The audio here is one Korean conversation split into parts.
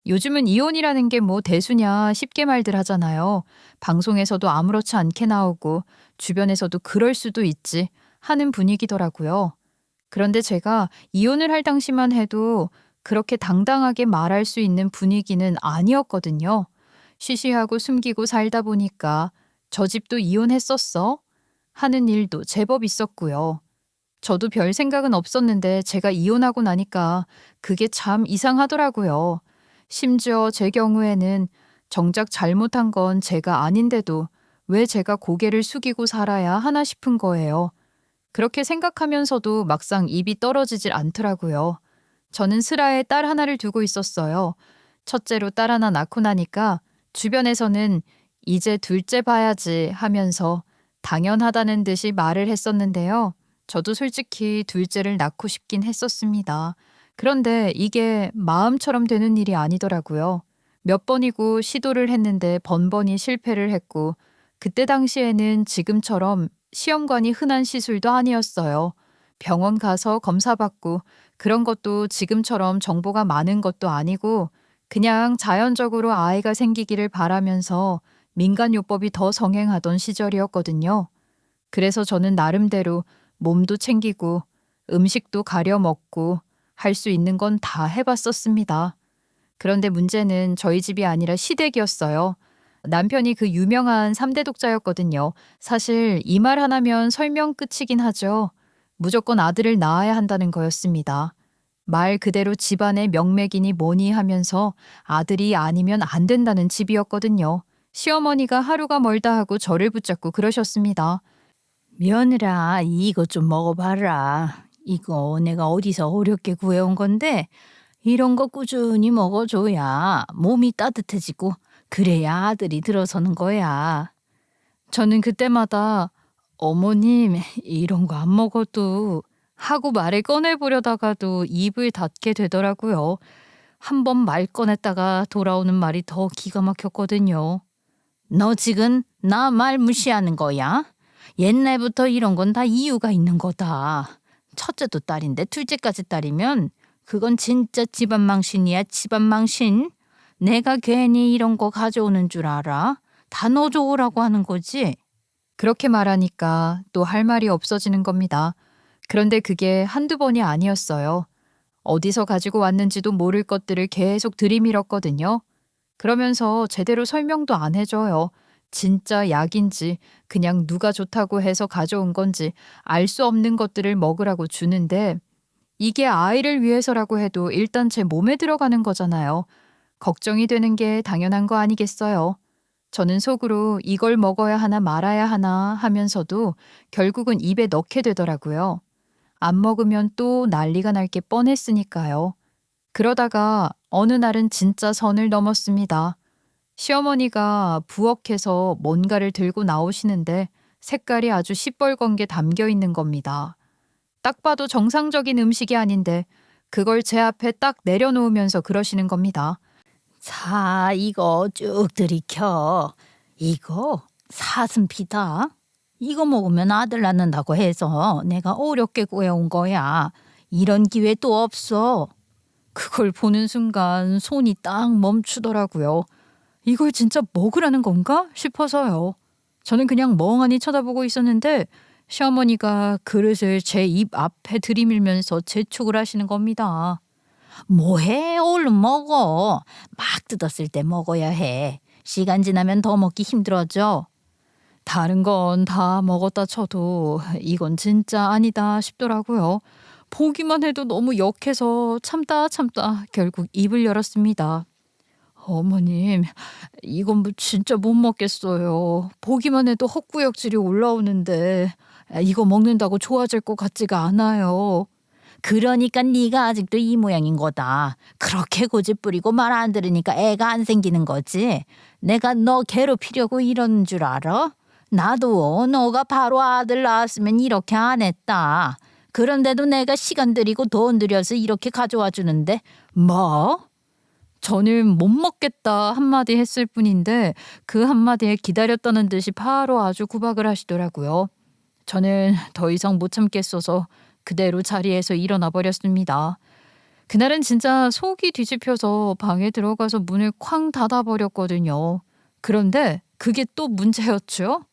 요즘은 이혼이라는 게 뭐 대수냐 쉽게 말들 하잖아요. 방송에서도 아무렇지 않게 나오고 주변에서도 그럴 수도 있지 하는 분위기더라고요. 그런데 제가 이혼을 할 당시만 해도 그렇게 당당하게 말할 수 있는 분위기는 아니었거든요. 쉬쉬하고 숨기고 살다 보니까 저 집도 이혼했었어? 하는 일도 제법 있었고요. 저도 별 생각은 없었는데 제가 이혼하고 나니까 그게 참 이상하더라고요. 심지어 제 경우에는 정작 잘못한 건 제가 아닌데도 왜 제가 고개를 숙이고 살아야 하나 싶은 거예요. 그렇게 생각하면서도 막상 입이 떨어지질 않더라고요. 저는 슬아에 딸 하나를 두고 있었어요. 첫째로 딸 하나 낳고 나니까 주변에서는 이제 둘째 봐야지 하면서 당연하다는 듯이 말을 했었는데요. 저도 솔직히 둘째를 낳고 싶긴 했었습니다. 그런데 이게 마음처럼 되는 일이 아니더라고요. 몇 번이고 시도를 했는데 번번이 실패를 했고, 그때 당시에는 지금처럼 시험관이 흔한 시술도 아니었어요. 병원 가서 검사받고 그런 것도 지금처럼 정보가 많은 것도 아니고 그냥 자연적으로 아이가 생기기를 바라면서 민간요법이 더 성행하던 시절이었거든요. 그래서 저는 나름대로 몸도 챙기고 음식도 가려 먹고 할 수 있는 건 다 해봤었습니다. 그런데 문제는 저희 집이 아니라 시댁이었어요. 남편이 그 유명한 3대 독자였거든요. 사실 이 말 하나면 설명 끝이긴 하죠. 무조건 아들을 낳아야 한다는 거였습니다. 말 그대로 집안의 명맥이니 뭐니 하면서 아들이 아니면 안 된다는 집이었거든요. 시어머니가 하루가 멀다 하고 저를 붙잡고 그러셨습니다. 며느라 이거 좀 먹어봐라. 이거 내가 어디서 어렵게 구해온 건데 이런 거 꾸준히 먹어줘야 몸이 따뜻해지고 그래야 아들이 들어서는 거야. 저는 그때마다 어머님 이런 거 안 먹어도 하고 말을 꺼내보려다가도 입을 닫게 되더라고요. 한 번 말 꺼냈다가 돌아오는 말이 더 기가 막혔거든요. 너 지금 나 말 무시하는 거야? 옛날부터 이런 건 다 이유가 있는 거다. 첫째도 딸인데 둘째까지 딸이면 그건 진짜 집안 망신이야, 집안 망신. 내가 괜히 이런 거 가져오는 줄 알아? 다 너 좋으라고 하는 거지. 그렇게 말하니까 또 할 말이 없어지는 겁니다. 그런데 그게 한두 번이 아니었어요. 어디서 가지고 왔는지도 모를 것들을 계속 들이밀었거든요. 그러면서 제대로 설명도 안 해줘요. 진짜 약인지 그냥 누가 좋다고 해서 가져온 건지 알 수 없는 것들을 먹으라고 주는데 이게 아이를 위해서라고 해도 일단 제 몸에 들어가는 거잖아요. 걱정이 되는 게 당연한 거 아니겠어요? 저는 속으로 이걸 먹어야 하나 말아야 하나 하면서도 결국은 입에 넣게 되더라고요. 안 먹으면 또 난리가 날 게 뻔했으니까요. 그러다가 어느 날은 진짜 선을 넘었습니다. 시어머니가 부엌에서 뭔가를 들고 나오시는데 색깔이 아주 시뻘건 게 담겨 있는 겁니다. 딱 봐도 정상적인 음식이 아닌데 그걸 제 앞에 딱 내려놓으면서 그러시는 겁니다. 자, 이거 쭉 들이켜. 이거 사슴피다. 이거 먹으면 아들 낳는다고 해서 내가 어렵게 구해온 거야. 이런 기회 또 없어. 그걸 보는 순간 손이 딱 멈추더라고요. 이걸 진짜 먹으라는 건가 싶어서요. 저는 그냥 멍하니 쳐다보고 있었는데 시어머니가 그릇을 제 입 앞에 들이밀면서 재촉을 하시는 겁니다. 뭐해? 얼른 먹어. 막 뜯었을 때 먹어야 해. 시간 지나면 더 먹기 힘들어져. 다른 건 다 먹었다 쳐도 이건 진짜 아니다 싶더라고요. 보기만 해도 너무 역해서 참다 참다 결국 입을 열었습니다. 어머님, 이건 뭐 진짜 못 먹겠어요. 보기만 해도 헛구역질이 올라오는데 이거 먹는다고 좋아질 것 같지가 않아요. 그러니까 네가 아직도 이 모양인 거다. 그렇게 고집 부리고 말 안 들으니까 애가 안 생기는 거지. 내가 너 괴롭히려고 이러는 줄 알아? 나도 너가 바로 아들 낳았으면 이렇게 안 했다. 그런데도 내가 시간 들이고 돈 들여서 이렇게 가져와 주는데 뭐? 저는 못 먹겠다 한마디 했을 뿐인데 그 한마디에 기다렸다는 듯이 바로 아주 구박을 하시더라고요. 저는 더 이상 못 참겠어서 그대로 자리에서 일어나 버렸습니다. 그날은 진짜 속이 뒤집혀서 방에 들어가서 문을 쾅 닫아버렸거든요. 그런데 그게 또 문제였죠.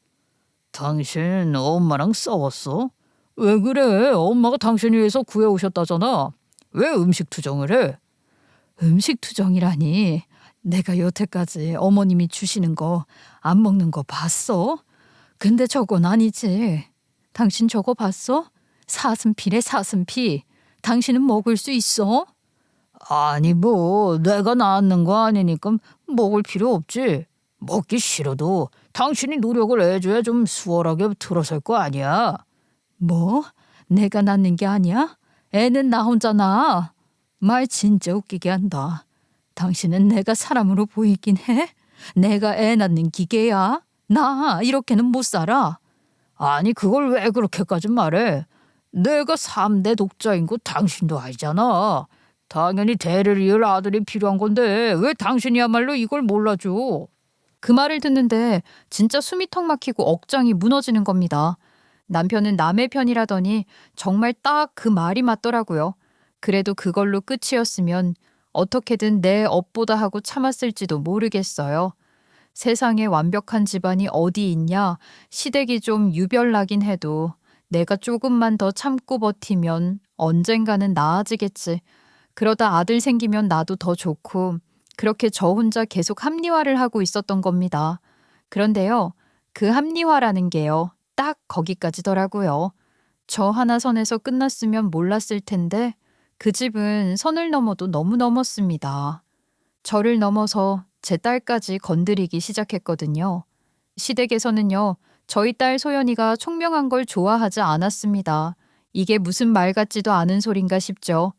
당신 엄마랑 싸웠어? 왜 그래? 엄마가 당신 위해서 구해오셨다잖아. 왜 음식 투정을 해? 음식 투정이라니. 내가 여태까지 어머님이 주시는 거 안 먹는 거 봤어? 근데 저건 아니지. 당신 저거 봤어? 사슴피래 사슴피. 당신은 먹을 수 있어? 아니 뭐 내가 낳는 거 아니니까 먹을 필요 없지. 먹기 싫어도 당신이 노력을 해줘야 좀 수월하게 들어설 거 아니야. 뭐? 내가 낳는 게 아니야? 애는 나 혼자 낳아. 말 진짜 웃기게 한다. 당신은 내가 사람으로 보이긴 해? 내가 애 낳는 기계야? 나 이렇게는 못 살아. 아니 그걸 왜 그렇게까지 말해? 내가 3대 독자인 거 당신도 알잖아. 당연히 대를 이을 아들이 필요한 건데 왜 당신이야말로 이걸 몰라줘? 그 말을 듣는데 진짜 숨이 턱 막히고 억장이 무너지는 겁니다. 남편은 남의 편이라더니 정말 딱 그 말이 맞더라고요. 그래도 그걸로 끝이었으면 어떻게든 내 업보다 하고 참았을지도 모르겠어요. 세상에 완벽한 집안이 어디 있냐? 시댁이 좀 유별나긴 해도 내가 조금만 더 참고 버티면 언젠가는 나아지겠지. 그러다 아들 생기면 나도 더 좋고 그렇게 저 혼자 계속 합리화를 하고 있었던 겁니다. 그런데요, 그 합리화라는 게요, 딱 거기까지더라고요. 저 하나 선에서 끝났으면 몰랐을 텐데 그 집은 선을 넘어도 너무 넘었습니다. 저를 넘어서 제 딸까지 건드리기 시작했거든요. 시댁에서는요, 저희 딸 소연이가 총명한 걸 좋아하지 않았습니다. 이게 무슨 말 같지도 않은 소린가 싶죠.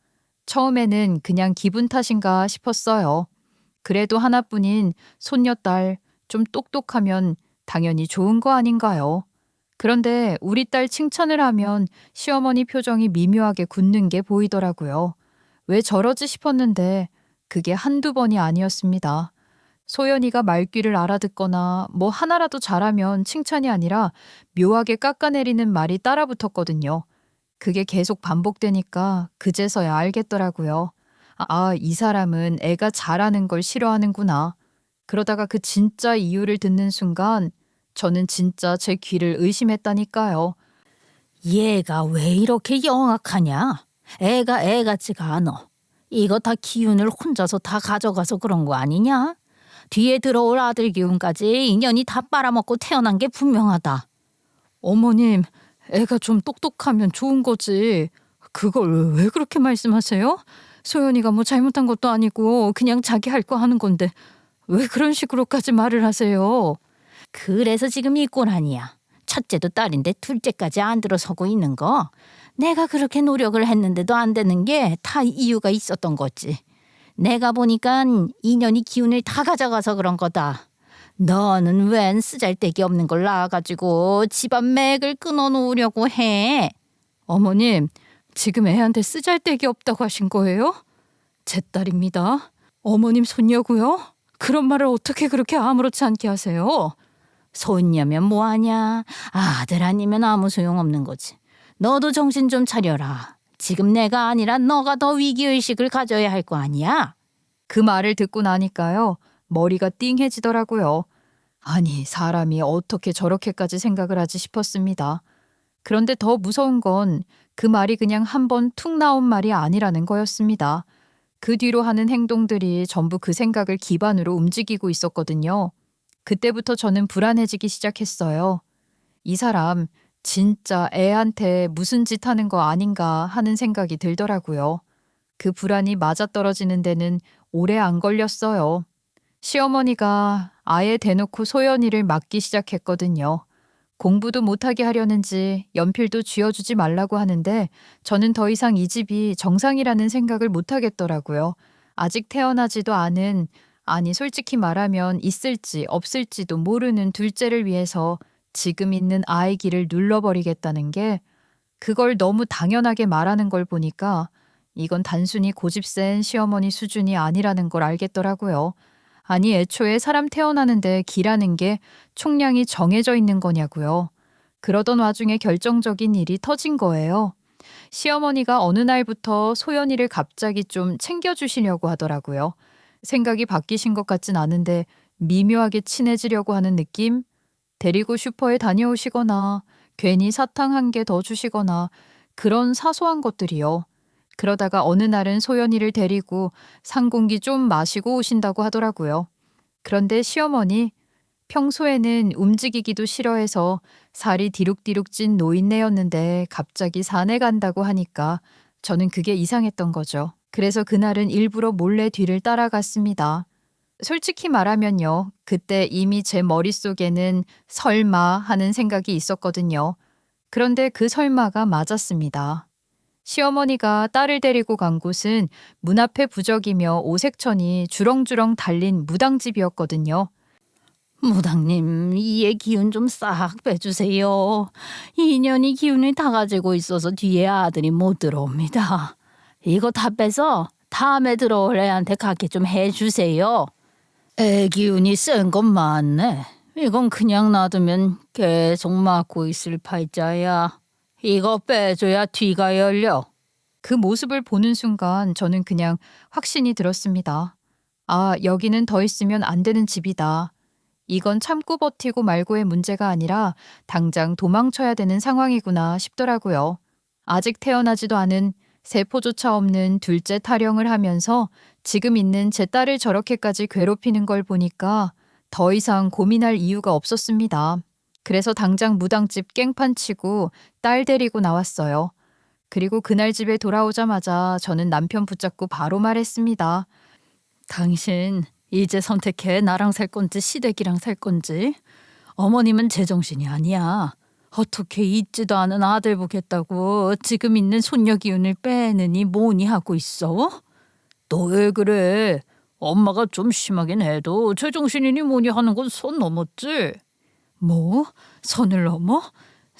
처음에는 그냥 기분 탓인가 싶었어요. 그래도 하나뿐인 손녀딸 좀 똑똑하면 당연히 좋은 거 아닌가요? 그런데 우리 딸 칭찬을 하면 시어머니 표정이 미묘하게 굳는 게 보이더라고요. 왜 저러지 싶었는데 그게 한두 번이 아니었습니다. 소연이가 말귀를 알아듣거나 뭐 하나라도 잘하면 칭찬이 아니라 묘하게 깎아내리는 말이 따라붙었거든요. 그게 계속 반복되니까 그제서야 알겠더라고요. 이 사람은 애가 잘하는 걸 싫어하는구나. 그러다가 그 진짜 이유를 듣는 순간 저는 진짜 제 귀를 의심했다니까요. 얘가 왜 이렇게 영악하냐? 애가 애 같지가 않아. 이거 다 기운을 혼자서 다 가져가서 그런 거 아니냐? 뒤에 들어올 아들 기운까지 인연이 다 빨아먹고 태어난 게 분명하다. 어머님, 애가 좀 똑똑하면 좋은 거지. 그걸 왜 그렇게 말씀하세요? 소연이가 뭐 잘못한 것도 아니고 그냥 자기 할 거 하는 건데 왜 그런 식으로까지 말을 하세요? 그래서 지금 이 꼴아니야. 첫째도 딸인데 둘째까지 안 들어서고 있는 거. 내가 그렇게 노력을 했는데도 안 되는 게 다 이유가 있었던 거지. 내가 보니까 인연이 기운을 다 가져가서 그런 거다. 너는 웬 쓰잘데기 없는 걸 낳아가지고 집안 맥을 끊어놓으려고 해. 어머님, 지금 애한테 쓰잘데기 없다고 하신 거예요? 제 딸입니다. 어머님 손녀고요? 그런 말을 어떻게 그렇게 아무렇지 않게 하세요? 손녀면 뭐하냐. 아들 아니면 아무 소용없는 거지. 너도 정신 좀 차려라. 지금 내가 아니라 너가 더 위기의식을 가져야 할 거 아니야. 그 말을 듣고 나니까요. 머리가 띵해지더라고요. 아니, 사람이 어떻게 저렇게까지 생각을 하지 싶었습니다. 그런데 더 무서운 건 그 말이 그냥 한 번 툭 나온 말이 아니라는 거였습니다. 그 뒤로 하는 행동들이 전부 그 생각을 기반으로 움직이고 있었거든요. 그때부터 저는 불안해지기 시작했어요. 이 사람 진짜 애한테 무슨 짓 하는 거 아닌가 하는 생각이 들더라고요. 그 불안이 맞아떨어지는 데는 오래 안 걸렸어요. 시어머니가 아예 대놓고 소연이를 맞기 시작했거든요. 공부도 못하게 하려는지 연필도 쥐어주지 말라고 하는데 저는 더 이상 이 집이 정상이라는 생각을 못하겠더라고요. 아직 태어나지도 않은, 아니 솔직히 말하면 있을지 없을지도 모르는 둘째를 위해서 지금 있는 아이 길을 눌러버리겠다는 게, 그걸 너무 당연하게 말하는 걸 보니까 이건 단순히 고집 센 시어머니 수준이 아니라는 걸 알겠더라고요. 아니 애초에 사람 태어나는데 기라는 게 총량이 정해져 있는 거냐고요. 그러던 와중에 결정적인 일이 터진 거예요. 시어머니가 어느 날부터 소연이를 갑자기 좀 챙겨주시려고 하더라고요. 생각이 바뀌신 것 같진 않은데 미묘하게 친해지려고 하는 느낌? 데리고 슈퍼에 다녀오시거나 괜히 사탕 한 개 더 주시거나 그런 사소한 것들이요. 그러다가 어느 날은 소연이를 데리고 상공기 좀 마시고 오신다고 하더라고요. 그런데 시어머니, 평소에는 움직이기도 싫어해서 살이 디룩디룩 찐 노인네였는데 갑자기 산에 간다고 하니까 저는 그게 이상했던 거죠. 그래서 그날은 일부러 몰래 뒤를 따라갔습니다. 솔직히 말하면요. 그때 이미 제 머릿속에는 설마 하는 생각이 있었거든요. 그런데 그 설마가 맞았습니다. 시어머니가 딸을 데리고 간 곳은 문 앞에 부적이며 오색천이 주렁주렁 달린 무당집이었거든요. 무당님, 이의 기운 좀 싹 빼주세요. 2년이 기운을 다 가지고 있어서 뒤에 아들이 못 들어옵니다. 이거 다 빼서 다음에 들어올 애한테 갖게 좀 해주세요. 애 기운이 센 건 맞네. 이건 그냥 놔두면 계속 맞고 있을 팔자야. 이거 빼줘야 뒤가 열려. 그 모습을 보는 순간 저는 그냥 확신이 들었습니다. 아, 여기는 더 있으면 안 되는 집이다. 이건 참고 버티고 말고의 문제가 아니라 당장 도망쳐야 되는 상황이구나 싶더라고요. 아직 태어나지도 않은 세포조차 없는 둘째 타령을 하면서 지금 있는 제 딸을 저렇게까지 괴롭히는 걸 보니까 더 이상 고민할 이유가 없었습니다. 그래서 당장 무당집 깽판 치고 딸 데리고 나왔어요. 그리고 그날 집에 돌아오자마자 저는 남편 붙잡고 바로 말했습니다. 당신 이제 선택해. 나랑 살 건지 시댁이랑 살 건지. 어머님은 제정신이 아니야. 어떻게 있지도 않은 아들 보겠다고 지금 있는 손녀 기운을 빼느니 뭐니 하고 있어? 너 왜 그래? 엄마가 좀 심하긴 해도 제정신이니 뭐니 하는 건 선 넘었지? 뭐? 선을 넘어?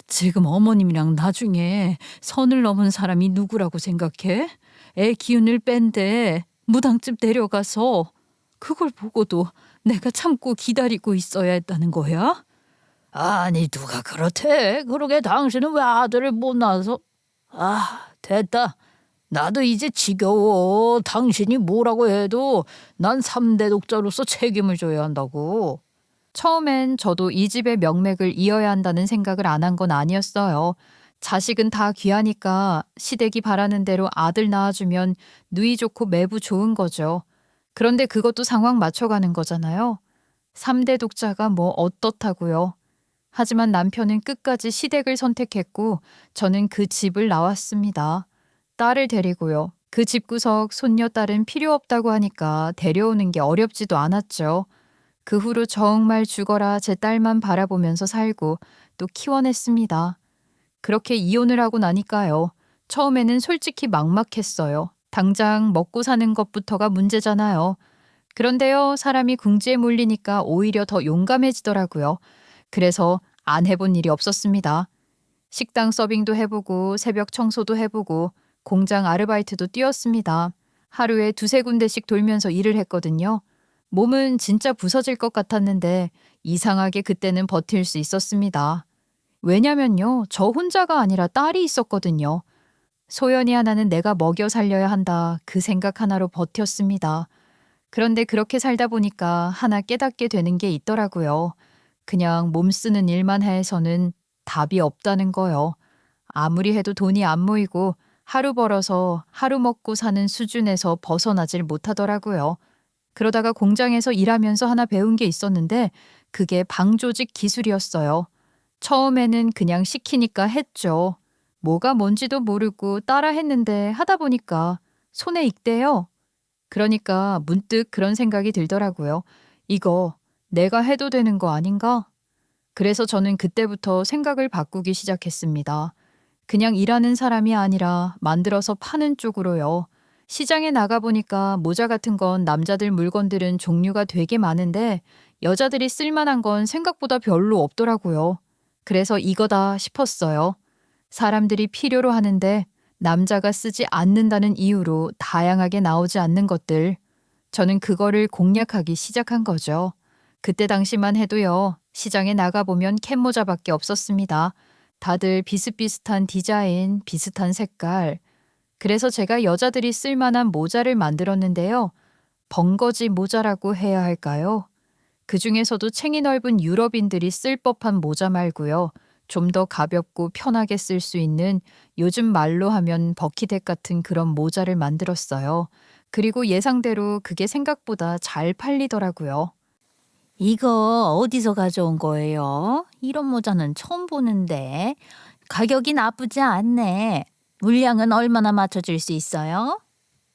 지금 어머님이랑 나중에 선을 넘은 사람이 누구라고 생각해? 애 기운을 뺀데 무당집 데려가서 그걸 보고도 내가 참고 기다리고 있어야 했다는 거야? 아니 누가 그렇대? 그러게 당신은 왜 아들을 못 낳아서? 아 됐다. 나도 이제 지겨워. 당신이 뭐라고 해도 난 3대 독자로서 책임을 져야 한다고. 처음엔 저도 이 집의 명맥을 이어야 한다는 생각을 안 한 건 아니었어요. 자식은 다 귀하니까 시댁이 바라는 대로 아들 낳아주면 누이 좋고 매부 좋은 거죠. 그런데 그것도 상황 맞춰가는 거잖아요. 3대 독자가 뭐 어떻다고요. 하지만 남편은 끝까지 시댁을 선택했고 저는 그 집을 나왔습니다. 딸을 데리고요. 그 집구석 손녀딸은 필요 없다고 하니까 데려오는 게 어렵지도 않았죠. 그 후로 정말 죽어라 제 딸만 바라보면서 살고 또 키워냈습니다. 그렇게 이혼을 하고 나니까요. 처음에는 솔직히 막막했어요. 당장 먹고 사는 것부터가 문제잖아요. 그런데요, 사람이 궁지에 몰리니까 오히려 더 용감해지더라고요. 그래서 안 해본 일이 없었습니다. 식당 서빙도 해보고 새벽 청소도 해보고 공장 아르바이트도 뛰었습니다. 하루에 2~3군데씩 돌면서 일을 했거든요. 몸은 진짜 부서질 것 같았는데 이상하게 그때는 버틸 수 있었습니다. 왜냐면요, 저 혼자가 아니라 딸이 있었거든요. 소연이 하나는 내가 먹여 살려야 한다. 그 생각 하나로 버텼습니다. 그런데 그렇게 살다 보니까 하나 깨닫게 되는 게 있더라고요. 그냥 몸 쓰는 일만 해서는 답이 없다는 거요. 아무리 해도 돈이 안 모이고 하루 벌어서 하루 먹고 사는 수준에서 벗어나질 못하더라고요. 그러다가 공장에서 일하면서 하나 배운 게 있었는데 그게 방조직 기술이었어요. 처음에는 그냥 시키니까 했죠. 뭐가 뭔지도 모르고 따라 했는데 하다 보니까 손에 익대요. 그러니까 문득 그런 생각이 들더라고요. 이거 내가 해도 되는 거 아닌가? 그래서 저는 그때부터 생각을 바꾸기 시작했습니다. 그냥 일하는 사람이 아니라 만들어서 파는 쪽으로요. 시장에 나가보니까 모자 같은 건 남자들 물건들은 종류가 되게 많은데 여자들이 쓸만한 건 생각보다 별로 없더라고요. 그래서 이거다 싶었어요. 사람들이 필요로 하는데 남자가 쓰지 않는다는 이유로 다양하게 나오지 않는 것들. 저는 그거를 공략하기 시작한 거죠. 그때 당시만 해도요. 시장에 나가보면 캡모자밖에 없었습니다. 다들 비슷비슷한 디자인, 비슷한 색깔. 그래서 제가 여자들이 쓸만한 모자를 만들었는데요. 벙거지 모자라고 해야 할까요? 그 중에서도 챙이 넓은 유럽인들이 쓸 법한 모자 말고요. 좀 더 가볍고 편하게 쓸 수 있는 요즘 말로 하면 버킷햇 같은 그런 모자를 만들었어요. 그리고 예상대로 그게 생각보다 잘 팔리더라고요. 이거 어디서 가져온 거예요? 이런 모자는 처음 보는데. 가격이 나쁘지 않네. 물량은 얼마나 맞춰줄 수 있어요?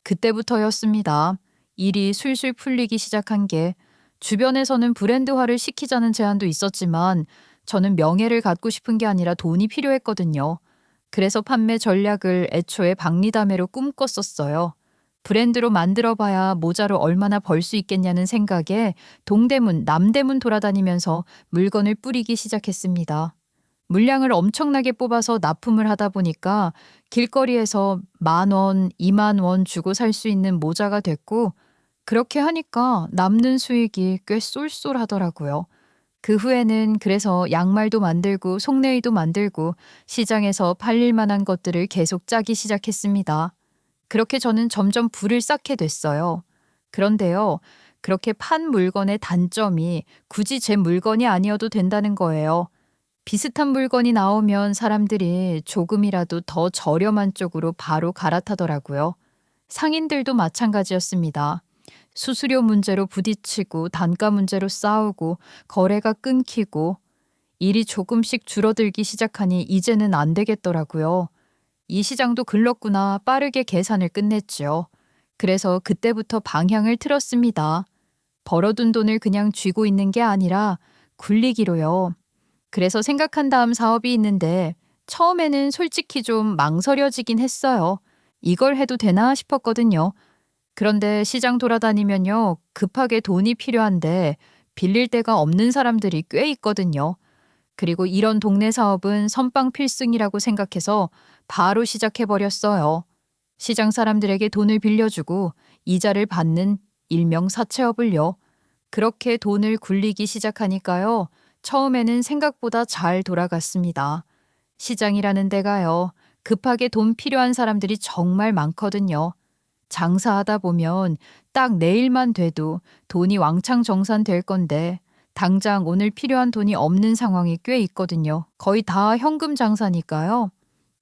그때부터였습니다. 일이 술술 풀리기 시작한 게 주변에서는 브랜드화를 시키자는 제안도 있었지만 저는 명예를 갖고 싶은 게 아니라 돈이 필요했거든요. 그래서 판매 전략을 애초에 박리담회로 꿈꿨었어요. 브랜드로 만들어봐야 모자로 얼마나 벌 수 있겠냐는 생각에 동대문, 남대문 돌아다니면서 물건을 뿌리기 시작했습니다. 물량을 엄청나게 뽑아서 납품을 하다 보니까 길거리에서 10,000원, 20,000원 주고 살 수 있는 모자가 됐고 그렇게 하니까 남는 수익이 꽤 쏠쏠하더라고요. 그 후에는 그래서 양말도 만들고 속내의도 만들고 시장에서 팔릴 만한 것들을 계속 짜기 시작했습니다. 그렇게 저는 점점 부를 쌓게 됐어요. 그런데요, 그렇게 판 물건의 단점이 굳이 제 물건이 아니어도 된다는 거예요. 비슷한 물건이 나오면 사람들이 조금이라도 더 저렴한 쪽으로 바로 갈아타더라고요. 상인들도 마찬가지였습니다. 수수료 문제로 부딪히고 단가 문제로 싸우고 거래가 끊기고 일이 조금씩 줄어들기 시작하니 이제는 안 되겠더라고요. 이 시장도 글렀구나 빠르게 계산을 끝냈죠. 그래서 그때부터 방향을 틀었습니다. 벌어둔 돈을 그냥 쥐고 있는 게 아니라 굴리기로요. 그래서 생각한 다음 사업이 있는데 처음에는 솔직히 좀 망설여지긴 했어요. 이걸 해도 되나 싶었거든요. 그런데 시장 돌아다니면요. 급하게 돈이 필요한데 빌릴 데가 없는 사람들이 꽤 있거든요. 그리고 이런 동네 사업은 선빵 필승이라고 생각해서 바로 시작해버렸어요. 시장 사람들에게 돈을 빌려주고 이자를 받는 일명 사채업을요. 그렇게 돈을 굴리기 시작하니까요. 처음에는 생각보다 잘 돌아갔습니다. 시장이라는 데가요. 급하게 돈 필요한 사람들이 정말 많거든요. 장사하다 보면 딱 내일만 돼도 돈이 왕창 정산될 건데 당장 오늘 필요한 돈이 없는 상황이 꽤 있거든요. 거의 다 현금 장사니까요.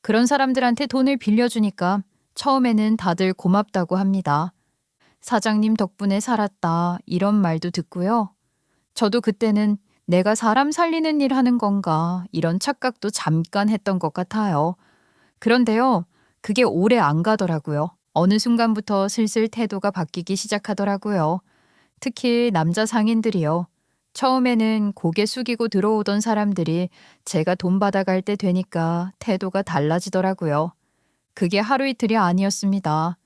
그런 사람들한테 돈을 빌려주니까 처음에는 다들 고맙다고 합니다. 사장님 덕분에 살았다 이런 말도 듣고요. 저도 그때는 내가 사람 살리는 일 하는 건가 이런 착각도 잠깐 했던 것 같아요. 그런데요, 그게 오래 안 가더라고요. 어느 순간부터 슬슬 태도가 바뀌기 시작하더라고요. 특히 남자 상인들이요. 처음에는 고개 숙이고 들어오던 사람들이 제가 돈 받아갈 때 되니까 태도가 달라지더라고요. 그게 하루 이틀이 아니었습니다.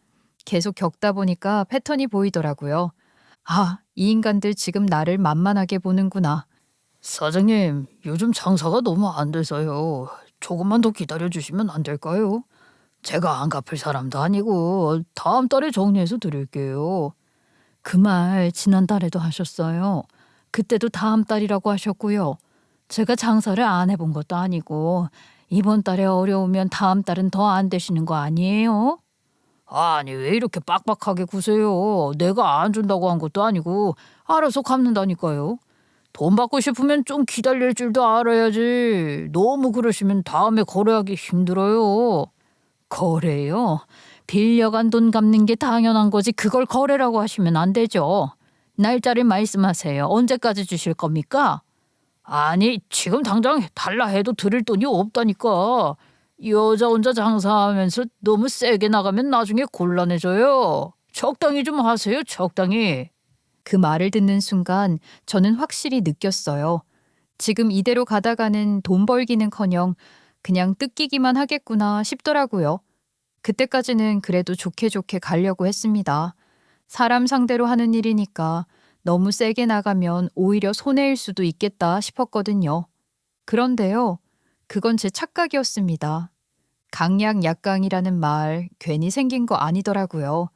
계속 겪다 보니까 패턴이 보이더라고요. 아, 이 인간들 지금 나를 만만하게 보는구나. 사장님, 요즘 장사가 너무 안 돼서요. 조금만 더 기다려주시면 안 될까요? 제가 안 갚을 사람도 아니고 다음 달에 정리해서 드릴게요. 그 말 지난달에도 하셨어요. 그때도 다음 달이라고 하셨고요. 제가 장사를 안 해본 것도 아니고 이번 달에 어려우면 다음 달은 더 안 되시는 거 아니에요? 아니, 왜 이렇게 빡빡하게 구세요? 내가 안 준다고 한 것도 아니고 알아서 갚는다니까요. 돈 받고 싶으면 좀 기다릴 줄도 알아야지. 너무 그러시면 다음에 거래하기 힘들어요. 거래요? 빌려간 돈 갚는 게 당연한 거지 그걸 거래라고 하시면 안 되죠. 날짜를 말씀하세요. 언제까지 주실 겁니까? 아니, 지금 당장 달라 해도 드릴 돈이 없다니까. 여자 혼자 장사하면서 너무 세게 나가면 나중에 곤란해져요. 적당히 좀 하세요, 적당히. 그 말을 듣는 순간 저는 확실히 느꼈어요. 지금 이대로 가다가는 돈 벌기는커녕 그냥 뜯기기만 하겠구나 싶더라고요. 그때까지는 그래도 좋게 좋게 가려고 했습니다. 사람 상대로 하는 일이니까 너무 세게 나가면 오히려 손해일 수도 있겠다 싶었거든요. 그런데요, 그건 제 착각이었습니다. 강약 약강이라는 말 괜히 생긴 거 아니더라고요.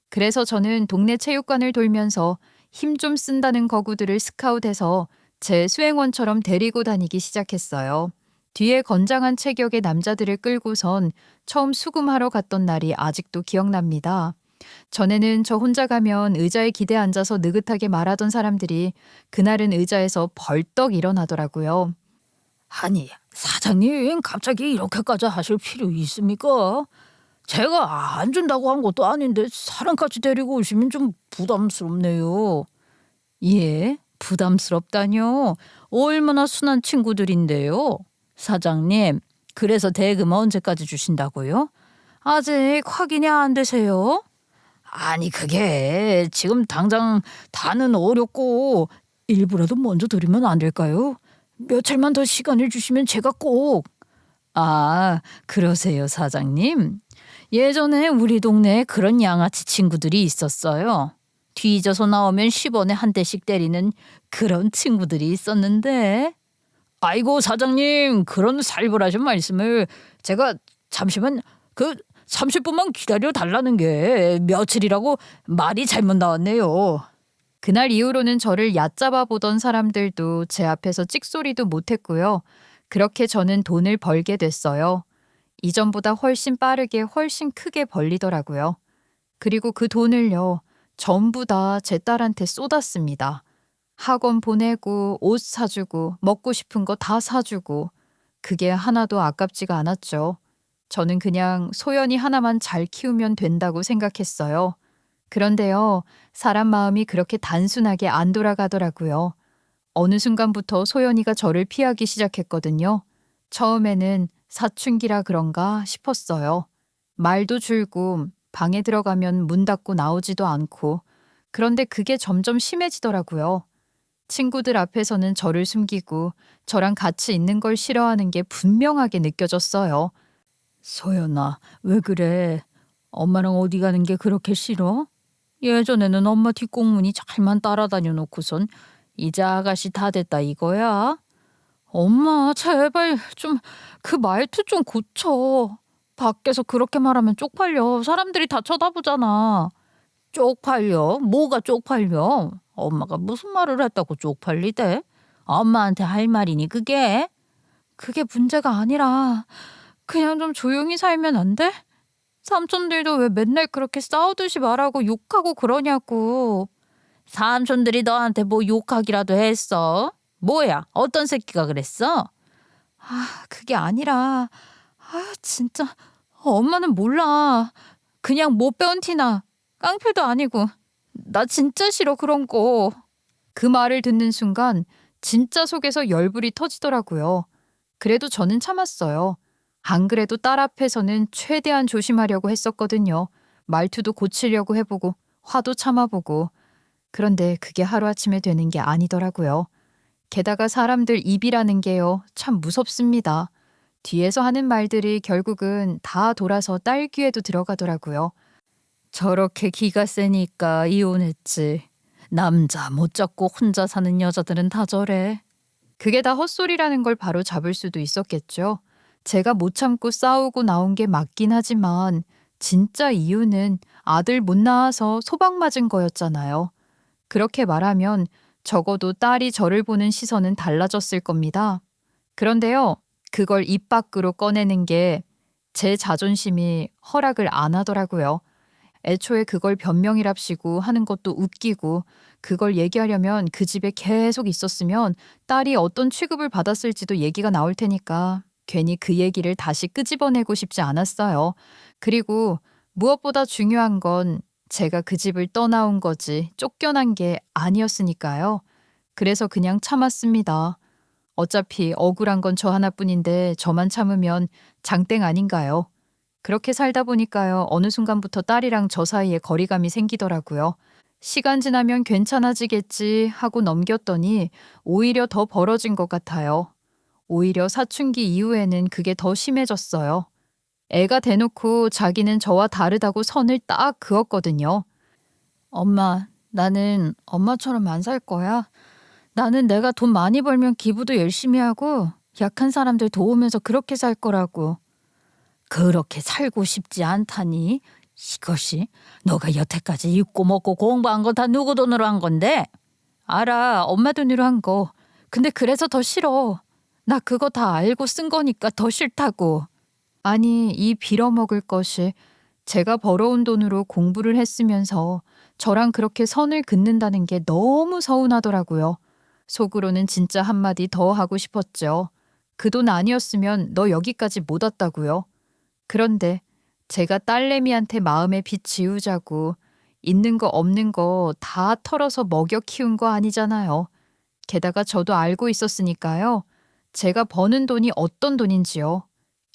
그래서 저는 동네 체육관을 돌면서 힘 좀 쓴다는 거구들을 스카웃해서 제 수행원처럼 데리고 다니기 시작했어요. 뒤에 건장한 체격의 남자들을 끌고선 처음 수금하러 갔던 날이 아직도 기억납니다. 전에는 저 혼자 가면 의자에 기대 앉아서 느긋하게 말하던 사람들이 그날은 의자에서 벌떡 일어나더라고요. 아니, 사장님 갑자기 이렇게까지 하실 필요 있습니까? 제가 안 준다고 한 것도 아닌데 사람까지 데리고 오시면 좀 부담스럽네요. 예, 부담스럽다뇨. 얼마나 순한 친구들인데요. 사장님, 그래서 대금 언제까지 주신다고요? 아직 확인이 안 되세요? 아니 그게 지금 당장 다는 어렵고 일부라도 먼저 드리면 안 될까요? 며칠만 더 시간을 주시면 제가 꼭. 아, 그러세요, 사장님? 예전에 우리 동네에 그런 양아치 친구들이 있었어요. 뒤져서 나오면 10원에 한 대씩 때리는 그런 친구들이 있었는데. 아이고 사장님 그런 살벌하신 말씀을 제가 잠시만 30분만 기다려 달라는 게 며칠이라고 말이 잘못 나왔네요. 그날 이후로는 저를 얕잡아 보던 사람들도 제 앞에서 찍소리도 못했고요. 그렇게 저는 돈을 벌게 됐어요. 이전보다 훨씬 빠르게 훨씬 크게 벌리더라고요. 그리고 그 돈을요, 전부 다 제 딸한테 쏟았습니다. 학원 보내고 옷 사주고 먹고 싶은 거 다 사주고 그게 하나도 아깝지가 않았죠. 저는 그냥 소연이 하나만 잘 키우면 된다고 생각했어요. 그런데요, 사람 마음이 그렇게 단순하게 안 돌아가더라고요. 어느 순간부터 소연이가 저를 피하기 시작했거든요. 처음에는 사춘기라 그런가 싶었어요. 말도 줄고 방에 들어가면 문 닫고 나오지도 않고 그런데 그게 점점 심해지더라고요. 친구들 앞에서는 저를 숨기고 저랑 같이 있는 걸 싫어하는 게 분명하게 느껴졌어요. 소연아 왜 그래? 엄마랑 어디 가는 게 그렇게 싫어? 예전에는 엄마 뒷공문이 잘만 따라다녀 놓고선 이제 아가씨 다 됐다 이거야? 엄마 제발 좀 그 말투 좀 고쳐. 밖에서 그렇게 말하면 쪽팔려. 사람들이 다 쳐다보잖아. 쪽팔려? 뭐가 쪽팔려? 엄마가 무슨 말을 했다고 쪽팔리대? 엄마한테 할 말이니 그게? 그게 문제가 아니라 그냥 좀 조용히 살면 안 돼? 삼촌들도 왜 맨날 그렇게 싸우듯이 말하고 욕하고 그러냐고. 삼촌들이 너한테 뭐 욕하기라도 했어? 뭐야? 어떤 새끼가 그랬어? 그게 아니라 진짜 엄마는 몰라. 그냥 못 배운 티나. 깡패도 아니고. 나 진짜 싫어 그런 거. 그 말을 듣는 순간 진짜 속에서 열불이 터지더라고요. 그래도 저는 참았어요. 안 그래도 딸 앞에서는 최대한 조심하려고 했었거든요. 말투도 고치려고 해보고 화도 참아보고. 그런데 그게 하루아침에 되는 게 아니더라고요. 게다가 사람들 입이라는 게요, 참 무섭습니다. 뒤에서 하는 말들이 결국은 다 돌아서 딸 귀에도 들어가더라고요. 저렇게 기가 세니까 이혼했지. 남자 못 잡고 혼자 사는 여자들은 다 저래. 그게 다 헛소리라는 걸 바로 잡을 수도 있었겠죠. 제가 못 참고 싸우고 나온 게 맞긴 하지만 진짜 이유는 아들 못 낳아서 소방 맞은 거였잖아요. 그렇게 말하면 적어도 딸이 저를 보는 시선은 달라졌을 겁니다. 그런데요, 그걸 입 밖으로 꺼내는 게 제 자존심이 허락을 안 하더라고요. 애초에 그걸 변명이랍시고 하는 것도 웃기고 그걸 얘기하려면 그 집에 계속 있었으면 딸이 어떤 취급을 받았을지도 얘기가 나올 테니까 괜히 그 얘기를 다시 끄집어내고 싶지 않았어요. 그리고 무엇보다 중요한 건 제가 그 집을 떠나온 거지 쫓겨난 게 아니었으니까요. 그래서 그냥 참았습니다. 어차피 억울한 건 저 하나뿐인데 저만 참으면 장땡 아닌가요? 그렇게 살다 보니까요. 어느 순간부터 딸이랑 저 사이에 거리감이 생기더라고요. 시간 지나면 괜찮아지겠지 하고 넘겼더니 오히려 더 벌어진 것 같아요. 오히려 사춘기 이후에는 그게 더 심해졌어요. 애가 대놓고 자기는 저와 다르다고 선을 딱 그었거든요. 엄마, 나는 엄마처럼 안 살 거야. 나는 내가 돈 많이 벌면 기부도 열심히 하고 약한 사람들 도우면서 그렇게 살 거라고. 그렇게 살고 싶지 않다니. 이것이 너가 여태까지 입고 먹고 공부한 거 다 누구 돈으로 한 건데? 알아, 엄마 돈으로 한 거. 근데 그래서 더 싫어. 나 그거 다 알고 쓴 거니까 더 싫다고. 아니, 이 빌어먹을 것이 제가 벌어온 돈으로 공부를 했으면서 저랑 그렇게 선을 긋는다는 게 너무 서운하더라고요. 속으로는 진짜 한마디 더 하고 싶었죠. 그 돈 아니었으면 너 여기까지 못 왔다고요. 그런데 제가 딸내미한테 마음에 빚 지우자고 있는 거 없는 거 다 털어서 먹여 키운 거 아니잖아요. 게다가 저도 알고 있었으니까요. 제가 버는 돈이 어떤 돈인지요.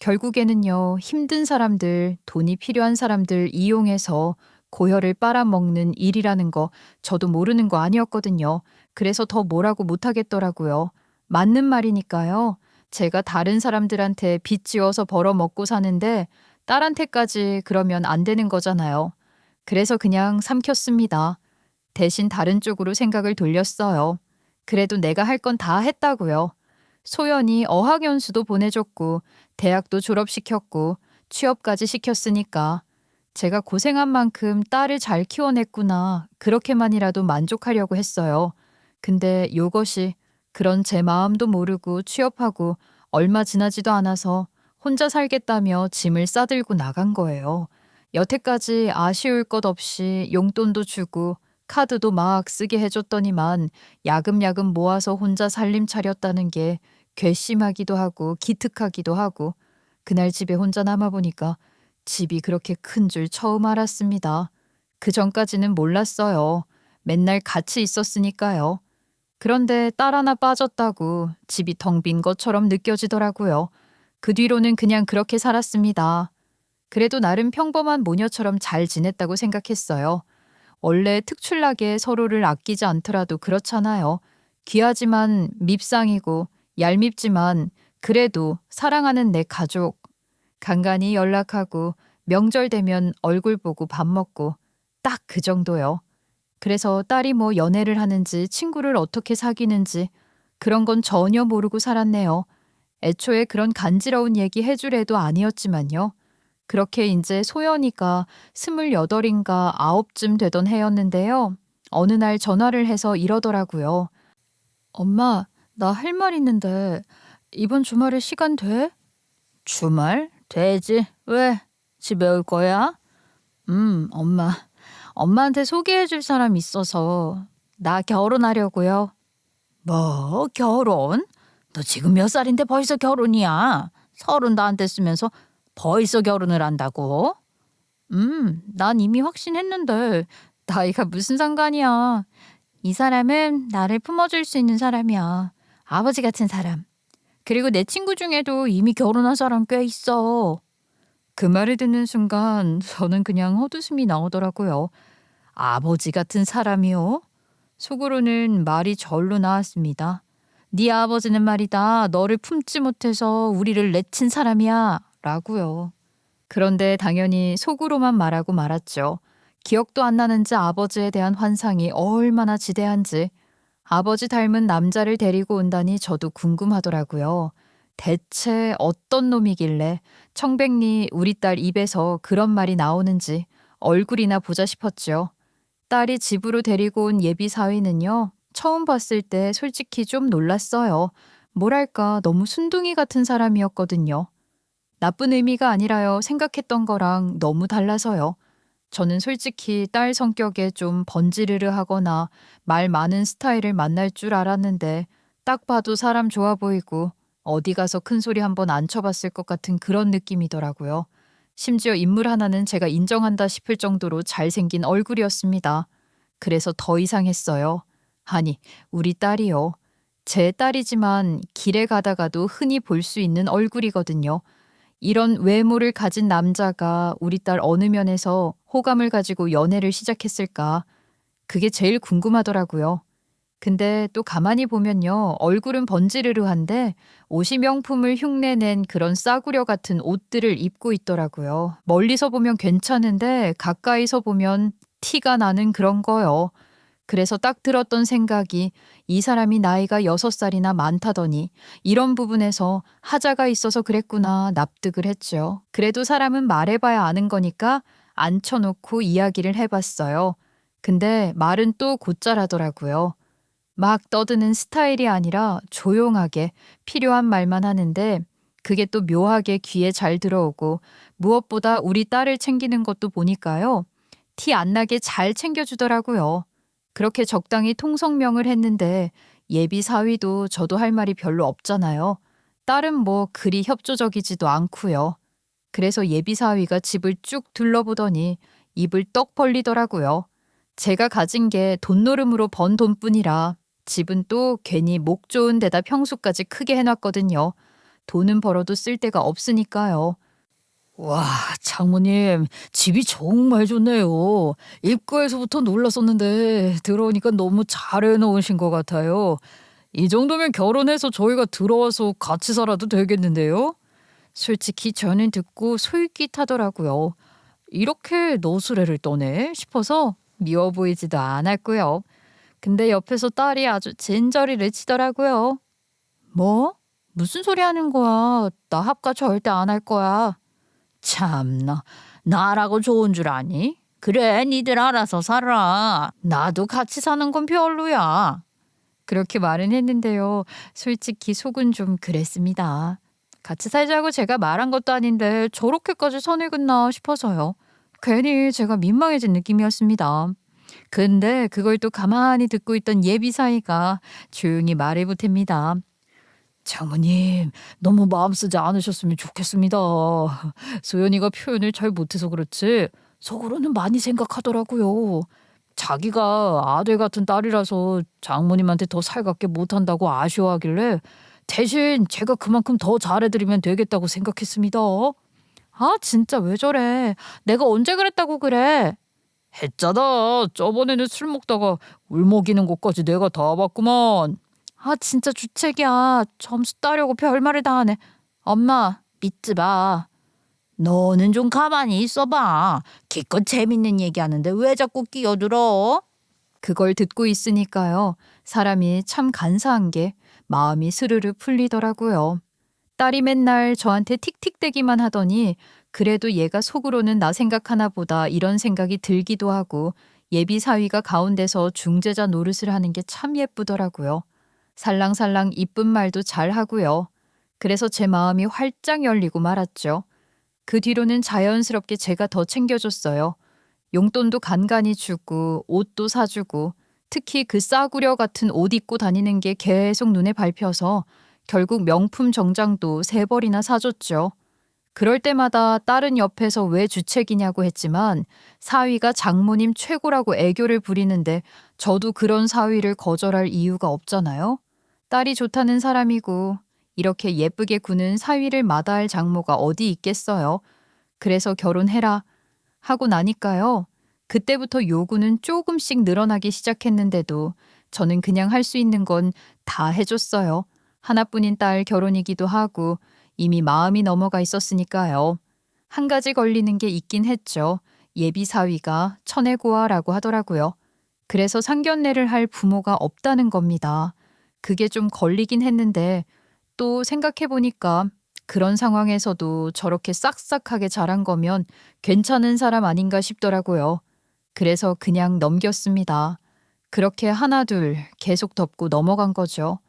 결국에는요, 힘든 사람들, 돈이 필요한 사람들 이용해서 고혈을 빨아먹는 일이라는 거 저도 모르는 거 아니었거든요. 그래서 더 뭐라고 못하겠더라고요. 맞는 말이니까요. 제가 다른 사람들한테 빚 지어서 벌어먹고 사는데 딸한테까지 그러면 안 되는 거잖아요. 그래서 그냥 삼켰습니다. 대신 다른 쪽으로 생각을 돌렸어요. 그래도 내가 할 건 다 했다고요. 소연이 어학연수도 보내줬고 대학도 졸업시켰고 취업까지 시켰으니까 제가 고생한 만큼 딸을 잘 키워냈구나 그렇게만이라도 만족하려고 했어요. 근데 요것이 그런 제 마음도 모르고 취업하고 얼마 지나지도 않아서 혼자 살겠다며 짐을 싸들고 나간 거예요. 여태까지 아쉬울 것 없이 용돈도 주고 카드도 막 쓰게 해줬더니만 야금야금 모아서 혼자 살림 차렸다는 게 괘씸하기도 하고 기특하기도 하고 그날 집에 혼자 남아보니까 집이 그렇게 큰 줄 처음 알았습니다. 그 전까지는 몰랐어요. 맨날 같이 있었으니까요. 그런데 딸 하나 빠졌다고 집이 텅 빈 것처럼 느껴지더라고요. 그 뒤로는 그냥 그렇게 살았습니다. 그래도 나름 평범한 모녀처럼 잘 지냈다고 생각했어요. 원래 특출나게 서로를 아끼지 않더라도 그렇잖아요. 귀하지만 밉상이고 얄밉지만 그래도 사랑하는 내 가족. 간간히 연락하고 명절 되면 얼굴 보고 밥 먹고 딱 그 정도요. 그래서 딸이 뭐 연애를 하는지 친구를 어떻게 사귀는지 그런 건 전혀 모르고 살았네요. 애초에 그런 간지러운 얘기 해줄 애도 아니었지만요. 그렇게 이제 소연이가 28인가 9쯤 되던 해였는데요. 어느 날 전화를 해서 이러더라고요. 엄마, 나 할 말 있는데 이번 주말에 시간 돼? 주말? 되지. 왜? 집에 올 거야? 엄마. 엄마한테 소개해줄 사람 있어서 나 결혼하려고요. 뭐 결혼? 너 지금 몇 살인데 벌써 결혼이야? 30 다 안 됐으면서 벌써 결혼을 한다고? 난 이미 확신했는데 나이가 무슨 상관이야. 이 사람은 나를 품어줄 수 있는 사람이야. 아버지 같은 사람. 그리고 내 친구 중에도 이미 결혼한 사람 꽤 있어. 그 말을 듣는 순간 저는 그냥 헛웃음이 나오더라고요. 아버지 같은 사람이요? 속으로는 말이 절로 나왔습니다. 네 아버지는 말이다. 너를 품지 못해서 우리를 내친 사람이야. 라고요. 그런데 당연히 속으로만 말하고 말았죠. 기억도 안 나는지 아버지에 대한 환상이 얼마나 지대한지. 아버지 닮은 남자를 데리고 온다니 저도 궁금하더라고요. 대체 어떤 놈이길래 청백리 우리 딸 입에서 그런 말이 나오는지 얼굴이나 보자 싶었죠. 딸이 집으로 데리고 온 예비 사위는요. 처음 봤을 때 솔직히 좀 놀랐어요. 뭐랄까 너무 순둥이 같은 사람이었거든요. 나쁜 의미가 아니라요. 생각했던 거랑 너무 달라서요. 저는 솔직히 딸 성격에 좀 번지르르하거나 말 많은 스타일을 만날 줄 알았는데 딱 봐도 사람 좋아 보이고 어디 가서 큰 소리 한번 안 쳐봤을 것 같은 그런 느낌이더라고요. 심지어 인물 하나는 제가 인정한다 싶을 정도로 잘생긴 얼굴이었습니다. 그래서 더 이상했어요. 아니, 우리 딸이요. 제 딸이지만 길에 가다가도 흔히 볼 수 있는 얼굴이거든요. 이런 외모를 가진 남자가 우리 딸 어느 면에서 호감을 가지고 연애를 시작했을까? 그게 제일 궁금하더라고요. 근데 또 가만히 보면요. 얼굴은 번지르르한데 옷이 명품을 흉내낸 그런 싸구려 같은 옷들을 입고 있더라고요. 멀리서 보면 괜찮은데 가까이서 보면 티가 나는 그런 거요. 그래서 딱 들었던 생각이 이 사람이 나이가 6살이나 많다더니 이런 부분에서 하자가 있어서 그랬구나 납득을 했죠. 그래도 사람은 말해봐야 아는 거니까 앉혀놓고 이야기를 해봤어요. 근데 말은 또 곧잘 하더라고요. 막 떠드는 스타일이 아니라 조용하게 필요한 말만 하는데 그게 또 묘하게 귀에 잘 들어오고 무엇보다 우리 딸을 챙기는 것도 보니까요. 티 안 나게 잘 챙겨주더라고요. 그렇게 적당히 통성명을 했는데 예비 사위도 저도 할 말이 별로 없잖아요. 딸은 뭐 그리 협조적이지도 않고요. 그래서 예비 사위가 집을 쭉 둘러보더니 입을 떡 벌리더라고요. 제가 가진 게 돈노름으로 번 돈뿐이라 집은 또 괜히 목 좋은 데다 평수까지 크게 해놨거든요. 돈은 벌어도 쓸 데가 없으니까요. 와, 장모님, 집이 정말 좋네요. 입구에서부터 놀랐었는데 들어오니까 너무 잘 해놓으신 것 같아요. 이 정도면 결혼해서 저희가 들어와서 같이 살아도 되겠는데요? 솔직히 저는 듣고 솔깃하더라고요. 이렇게 너스레를 떠네 싶어서 미워 보이지도 않았고요. 근데 옆에서 딸이 아주 진저리를 치더라고요. 뭐? 무슨 소리 하는 거야? 나 합가 절대 안 할 거야. 참나, 나라고 좋은 줄 아니? 그래, 니들 알아서 살아. 나도 같이 사는 건 별로야. 그렇게 말은 했는데요. 솔직히 속은 좀 그랬습니다. 같이 살자고 제가 말한 것도 아닌데 저렇게까지 선을 긋나 싶어서요. 괜히 제가 민망해진 느낌이었습니다. 근데 그걸 또 가만히 듣고 있던 예비 사이가 조용히 말을 보탭니다. 장모님, 너무 마음 쓰지 않으셨으면 좋겠습니다. 소연이가 표현을 잘 못해서 그렇지 속으로는 많이 생각하더라고요. 자기가 아들 같은 딸이라서 장모님한테 더 살갑게 못한다고 아쉬워하길래 대신 제가 그만큼 더 잘해드리면 되겠다고 생각했습니다. 아, 진짜 왜 저래? 내가 언제 그랬다고 그래? 했잖아. 저번에는 술 먹다가 울먹이는 것까지 내가 다 봤구만. 아, 진짜 주책이야. 점수 따려고 별말을 다 하네. 엄마, 믿지 마. 너는 좀 가만히 있어봐. 기껏 재밌는 얘기하는데 왜 자꾸 끼어들어? 그걸 듣고 있으니까요. 사람이 참 간사한 게 마음이 스르르 풀리더라고요. 딸이 맨날 저한테 틱틱대기만 하더니 그래도 얘가 속으로는 나 생각하나 보다 이런 생각이 들기도 하고 예비 사위가 가운데서 중재자 노릇을 하는 게 참 예쁘더라고요. 살랑살랑 이쁜 말도 잘 하고요. 그래서 제 마음이 활짝 열리고 말았죠. 그 뒤로는 자연스럽게 제가 더 챙겨줬어요. 용돈도 간간히 주고 옷도 사주고 특히 그 싸구려 같은 옷 입고 다니는 게 계속 눈에 밟혀서 결국 명품 정장도 3벌이나 사줬죠. 그럴 때마다 딸은 옆에서 왜 주책이냐고 했지만 사위가 장모님 최고라고 애교를 부리는데 저도 그런 사위를 거절할 이유가 없잖아요. 딸이 좋다는 사람이고 이렇게 예쁘게 구는 사위를 마다할 장모가 어디 있겠어요. 그래서 결혼해라 하고 나니까요. 그때부터 요구는 조금씩 늘어나기 시작했는데도 저는 그냥 할 수 있는 건 다 해줬어요. 하나뿐인 딸 결혼이기도 하고 이미 마음이 넘어가 있었으니까요. 한 가지 걸리는 게 있긴 했죠. 예비 사위가 천혜고아라고 하더라고요. 그래서 상견례를 할 부모가 없다는 겁니다. 그게 좀 걸리긴 했는데 또 생각해보니까 그런 상황에서도 저렇게 싹싹하게 자란 거면 괜찮은 사람 아닌가 싶더라고요. 그래서 그냥 넘겼습니다. 그렇게 하나둘 계속 덮고 넘어간 거죠.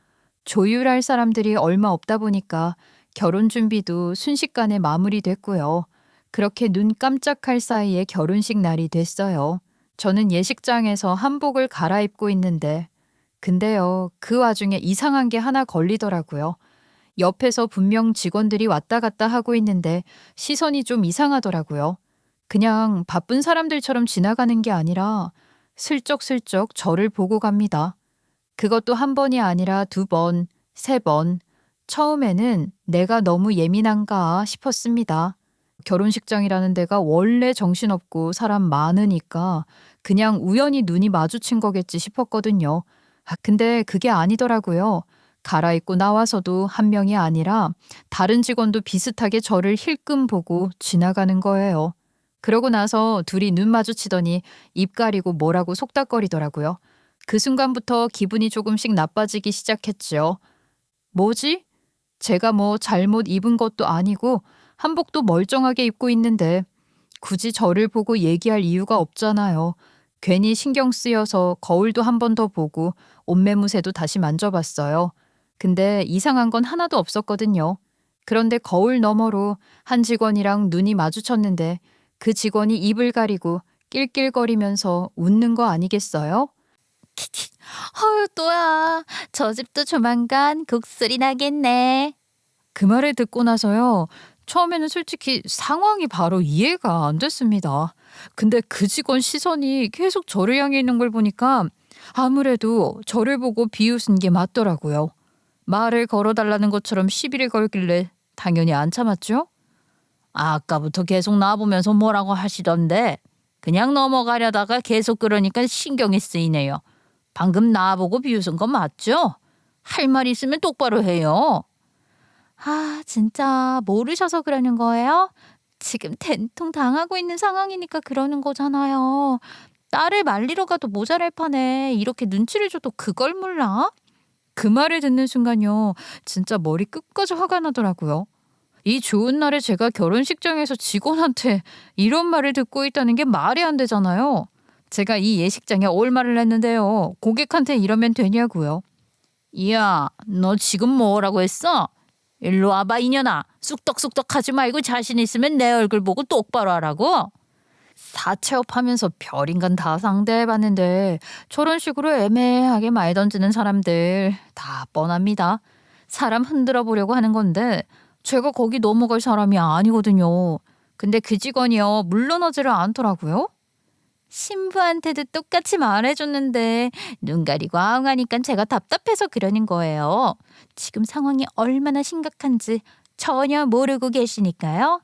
조율할 사람들이 얼마 없다 보니까 결혼 준비도 순식간에 마무리됐고요. 그렇게 눈 깜짝할 사이에 결혼식 날이 됐어요. 저는 예식장에서 한복을 갈아입고 있는데 근데요, 그 와중에 이상한 게 하나 걸리더라고요. 옆에서 분명 직원들이 왔다 갔다 하고 있는데 시선이 좀 이상하더라고요. 그냥 바쁜 사람들처럼 지나가는 게 아니라 슬쩍슬쩍 저를 보고 갑니다. 그것도 한 번이 아니라 2번, 3번. 처음에는 내가 너무 예민한가 싶었습니다. 결혼식장이라는 데가 원래 정신없고 사람 많으니까 그냥 우연히 눈이 마주친 거겠지 싶었거든요. 근데 그게 아니더라고요. 갈아입고 나와서도 한 명이 아니라 다른 직원도 비슷하게 저를 힐끔 보고 지나가는 거예요. 그러고 나서 둘이 눈 마주치더니 입 가리고 뭐라고 속닥거리더라고요. 그 순간부터 기분이 조금씩 나빠지기 시작했죠. 뭐지? 제가 뭐 잘못 입은 것도 아니고 한복도 멀쩡하게 입고 있는데 굳이 저를 보고 얘기할 이유가 없잖아요. 괜히 신경 쓰여서 거울도 한 번 더 보고 옷매무새도 다시 만져봤어요. 근데 이상한 건 하나도 없었거든요. 그런데 거울 너머로 한 직원이랑 눈이 마주쳤는데 그 직원이 입을 가리고 낄낄거리면서 웃는 거 아니겠어요? 헐, 또야. 저 집도 조만간 곡소리 나겠네. 그 말을 듣고 나서요. 처음에는 솔직히 상황이 바로 이해가 안 됐습니다. 근데 그 직원 시선이 계속 저를 향해 있는 걸 보니까 아무래도 저를 보고 비웃은 게 맞더라고요. 말을 걸어달라는 것처럼 시비를 걸길래 당연히 안 참았죠. 아까부터 계속 나보면서 뭐라고 하시던데 그냥 넘어가려다가 계속 그러니까 신경이 쓰이네요. 방금 나보고 비웃은 거 맞죠? 할 말 있으면 똑바로 해요. 아, 진짜 모르셔서 그러는 거예요? 지금 된통 당하고 있는 상황이니까 그러는 거잖아요. 딸을 말리러 가도 모자랄 판에 이렇게 눈치를 줘도 그걸 몰라? 그 말을 듣는 순간요. 진짜 머리 끝까지 화가 나더라고요. 이 좋은 날에 제가 결혼식장에서 직원한테 이런 말을 듣고 있다는 게 말이 안 되잖아요. 제가 이 예식장에 올 말을 했는데요. 고객한테 이러면 되냐고요. 이야, 너 지금 뭐라고 했어? 일로 와봐 이년아. 쑥덕쑥덕 하지 말고 자신 있으면 내 얼굴 보고 똑바로 하라고. 사채업하면서 별인간 다 상대해봤는데 저런 식으로 애매하게 말 던지는 사람들 다 뻔합니다. 사람 흔들어 보려고 하는 건데 제가 거기 넘어갈 사람이 아니거든요. 근데 그 직원이요 물러나지를 않더라고요. 신부한테도 똑같이 말해줬는데 눈 가리고 아웅하니까 제가 답답해서 그러는 거예요. 지금 상황이 얼마나 심각한지 전혀 모르고 계시니까요.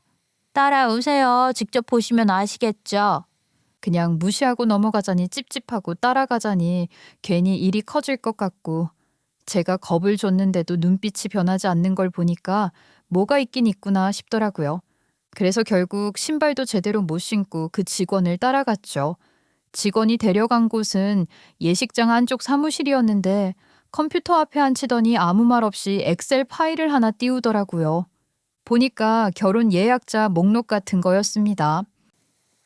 따라오세요. 직접 보시면 아시겠죠. 그냥 무시하고 넘어가자니 찝찝하고 따라가자니 괜히 일이 커질 것 같고 제가 겁을 줬는데도 눈빛이 변하지 않는 걸 보니까 뭐가 있긴 있구나 싶더라고요. 그래서 결국 신발도 제대로 못 신고 그 직원을 따라갔죠. 직원이 데려간 곳은 예식장 안쪽 사무실이었는데 컴퓨터 앞에 앉히더니 아무 말 없이 엑셀 파일을 하나 띄우더라고요. 보니까 결혼 예약자 목록 같은 거였습니다.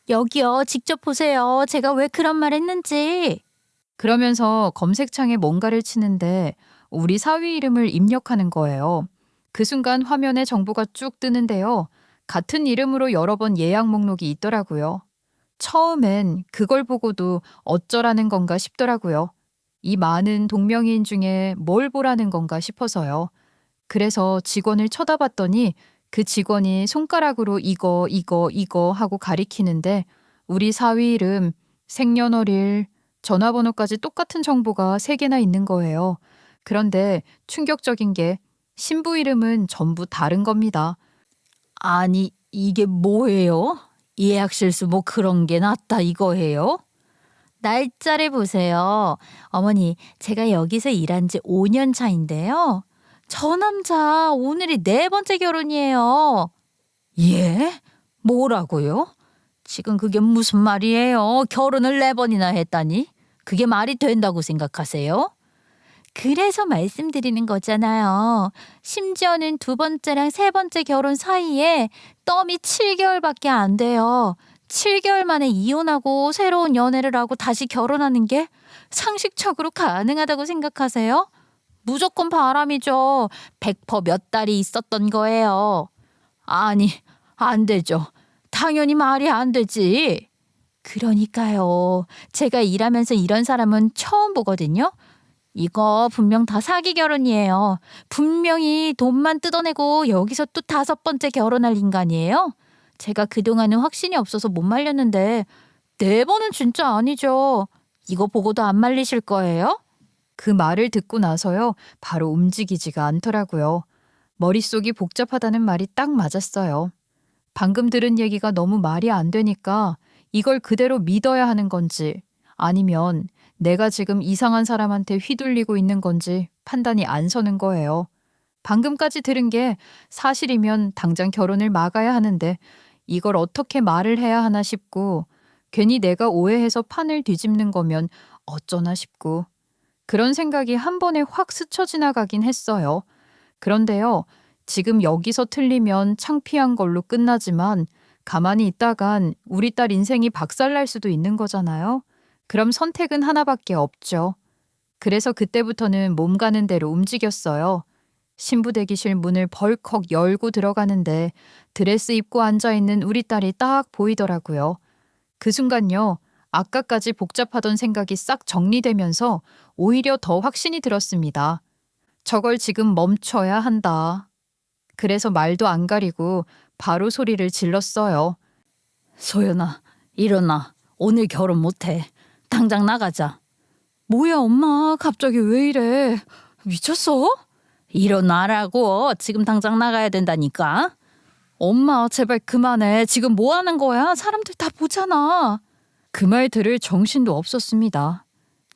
여기요. 직접 보세요. 제가 왜 그런 말 했는지. 그러면서 검색창에 뭔가를 치는데 우리 사위 이름을 입력하는 거예요. 그 순간 화면에 정보가 쭉 뜨는데요. 같은 이름으로 여러 번 예약 목록이 있더라고요. 처음엔 그걸 보고도 어쩌라는 건가 싶더라고요. 이 많은 동명이인 중에 뭘 보라는 건가 싶어서요. 그래서 직원을 쳐다봤더니 그 직원이 손가락으로 이거 하고 가리키는데 우리 사위 이름, 생년월일, 전화번호까지 똑같은 정보가 3개나 있는 거예요. 그런데 충격적인 게 신부 이름은 전부 다른 겁니다. 아니, 이게 뭐예요? 예약 실수 뭐 그런 게 났다 이거예요? 날짜를 보세요. 어머니, 제가 여기서 일한 지 5년 차인데요. 저 남자 오늘이 4번째 결혼이에요. 예? 뭐라고요? 지금 그게 무슨 말이에요? 결혼을 4번이나 했다니? 그게 말이 된다고 생각하세요? 그래서 말씀드리는 거잖아요. 심지어는 2번째랑 3번째 결혼 사이에 덤이 7개월밖에 안 돼요. 7개월 만에 이혼하고 새로운 연애를 하고 다시 결혼하는 게 상식적으로 가능하다고 생각하세요? 무조건 바람이죠. 100% 몇 달이 있었던 거예요. 아니, 안 되죠. 당연히 말이 안 되지. 그러니까요. 제가 일하면서 이런 사람은 처음 보거든요. 이거 분명 다 사기 결혼이에요. 분명히 돈만 뜯어내고 여기서 또 5번째 결혼할 인간이에요. 제가 그동안은 확신이 없어서 못 말렸는데 4번은 진짜 아니죠. 이거 보고도 안 말리실 거예요? 그 말을 듣고 나서요. 바로 움직이지가 않더라고요. 머릿속이 복잡하다는 말이 딱 맞았어요. 방금 들은 얘기가 너무 말이 안 되니까 이걸 그대로 믿어야 하는 건지 아니면 내가 지금 이상한 사람한테 휘둘리고 있는 건지 판단이 안 서는 거예요. 방금까지 들은 게 사실이면 당장 결혼을 막아야 하는데 이걸 어떻게 말을 해야 하나 싶고 괜히 내가 오해해서 판을 뒤집는 거면 어쩌나 싶고 그런 생각이 한 번에 확 스쳐 지나가긴 했어요. 그런데요. 지금 여기서 틀리면 창피한 걸로 끝나지만 가만히 있다간 우리 딸 인생이 박살날 수도 있는 거잖아요. 그럼 선택은 하나밖에 없죠. 그래서 그때부터는 몸 가는 대로 움직였어요. 신부 대기실 문을 벌컥 열고 들어가는데 드레스 입고 앉아있는 우리 딸이 딱 보이더라고요. 그 순간요. 아까까지 복잡하던 생각이 싹 정리되면서 오히려 더 확신이 들었습니다. 저걸 지금 멈춰야 한다. 그래서 말도 안 가리고 바로 소리를 질렀어요. 소연아, 일어나. 오늘 결혼 못해. 당장 나가자. 뭐야 엄마 갑자기 왜 이래? 미쳤어? 일어나라고. 지금 당장 나가야 된다니까. 엄마 제발 그만해. 지금 뭐 하는 거야? 사람들 다 보잖아. 그 말 들을 정신도 없었습니다.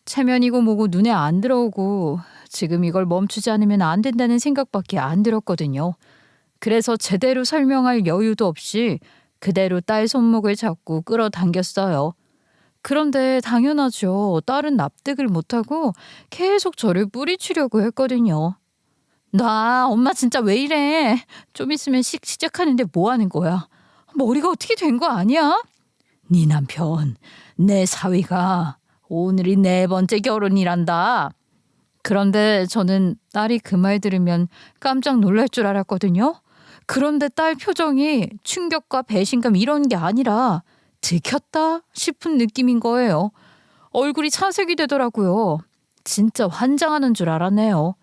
체면이고 뭐고 눈에 안 들어오고 지금 이걸 멈추지 않으면 안 된다는 생각밖에 안 들었거든요. 그래서 제대로 설명할 여유도 없이 그대로 딸 손목을 잡고 끌어당겼어요. 그런데 당연하죠. 딸은 납득을 못하고 계속 저를 뿌리치려고 했거든요. 나 엄마 진짜 왜 이래? 좀 있으면 시작하는데 뭐 하는 거야? 머리가 어떻게 된 거 아니야? 네 남편, 내 사위가 오늘이 4번째 결혼이란다. 그런데 저는 딸이 그 말 들으면 깜짝 놀랄 줄 알았거든요. 그런데 딸 표정이 충격과 배신감 이런 게 아니라 들켰다 싶은 느낌인 거예요. 얼굴이 차색이 되더라고요. 진짜 환장하는 줄 알았네요.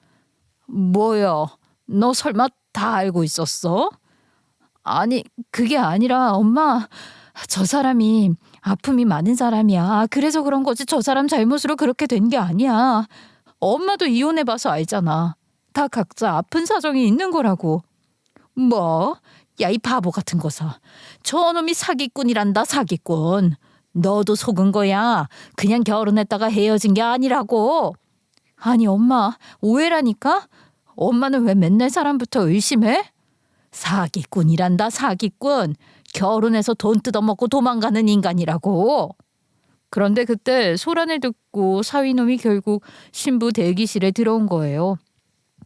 뭐야? 너 설마 다 알고 있었어? 아니 그게 아니라 엄마 저 사람이 아픔이 많은 사람이야. 그래서 그런 거지 저 사람 잘못으로 그렇게 된 게 아니야. 엄마도 이혼해봐서 알잖아. 다 각자 아픈 사정이 있는 거라고. 뭐? 야, 이 바보 같은 거사. 저놈이 사기꾼이란다, 사기꾼. 너도 속은 거야. 그냥 결혼했다가 헤어진 게 아니라고. 아니 엄마 오해라니까? 엄마는 왜 맨날 사람부터 의심해? 사기꾼이란다, 사기꾼. 결혼해서 돈 뜯어먹고 도망가는 인간이라고. 그런데 그때 소란을 듣고 사위놈이 결국 신부 대기실에 들어온 거예요.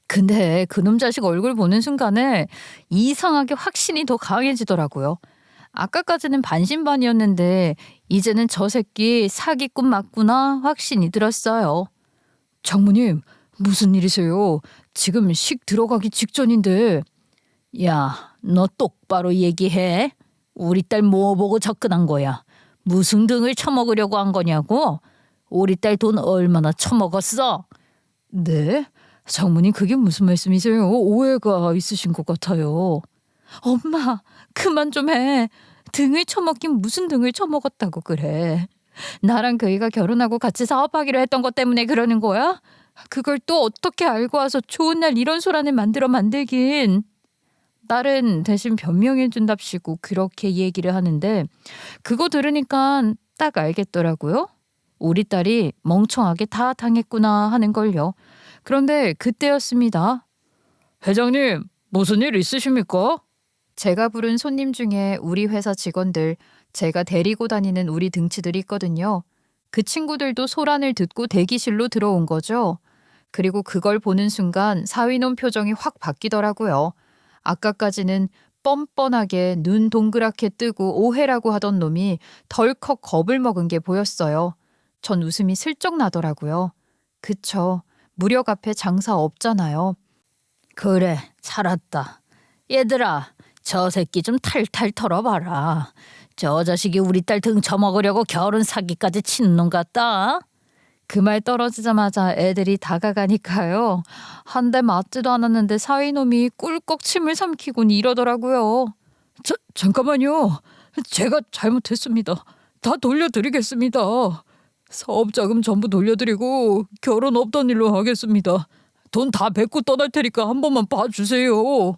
근데 그놈 자식 얼굴 보는 순간에 이상하게 확신이 더 강해지더라고요. 아까까지는 반신반의였는데 이제는 저 새끼 사기꾼 맞구나 확신이 들었어요. 장모님 무슨 일이세요? 지금 식 들어가기 직전인데. 야, 너 똑바로 얘기해. 우리 딸 뭐 보고 접근한 거야? 무슨 등을 쳐먹으려고 한 거냐고? 우리 딸 돈 얼마나 쳐먹었어? 네? 장모님 그게 무슨 말씀이세요? 오해가 있으신 것 같아요. 엄마 그만 좀 해. 등을 쳐먹긴 무슨 등을 쳐먹었다고 그래. 나랑 그 애가 결혼하고 같이 사업하기로 했던 것 때문에 그러는 거야? 그걸 또 어떻게 알고 와서 좋은 날 이런 소란을 만들긴. 딸은 대신 변명해준답시고 그렇게 얘기를 하는데 그거 들으니까 딱 알겠더라고요. 우리 딸이 멍청하게 다 당했구나 하는 걸요. 그런데 그때였습니다. 회장님 무슨 일 있으십니까? 제가 부른 손님 중에 우리 회사 직원들, 제가 데리고 다니는 우리 등치들이 있거든요. 그 친구들도 소란을 듣고 대기실로 들어온 거죠. 그리고 그걸 보는 순간 사위놈 표정이 확 바뀌더라고요. 아까까지는 뻔뻔하게 눈 동그랗게 뜨고 오해라고 하던 놈이 덜컥 겁을 먹은 게 보였어요. 전 웃음이 슬쩍 나더라고요. 그쵸. 무력 앞에 장사 없잖아요. 그래, 살았다. 얘들아, 저 새끼 좀 탈탈 털어봐라. 저 자식이 우리 딸 등 쳐먹으려고 결혼 사기까지 치는 놈 같다. 그 말 떨어지자마자 애들이 다가가니까요. 한 대 맞지도 않았는데 사위놈이 꿀꺽 침을 삼키곤 이러더라고요. 잠깐만요. 제가 잘못했습니다. 다 돌려드리겠습니다. 사업자금 전부 돌려드리고 결혼 없던 일로 하겠습니다. 돈 다 뱉고 떠날 테니까 한 번만 봐주세요.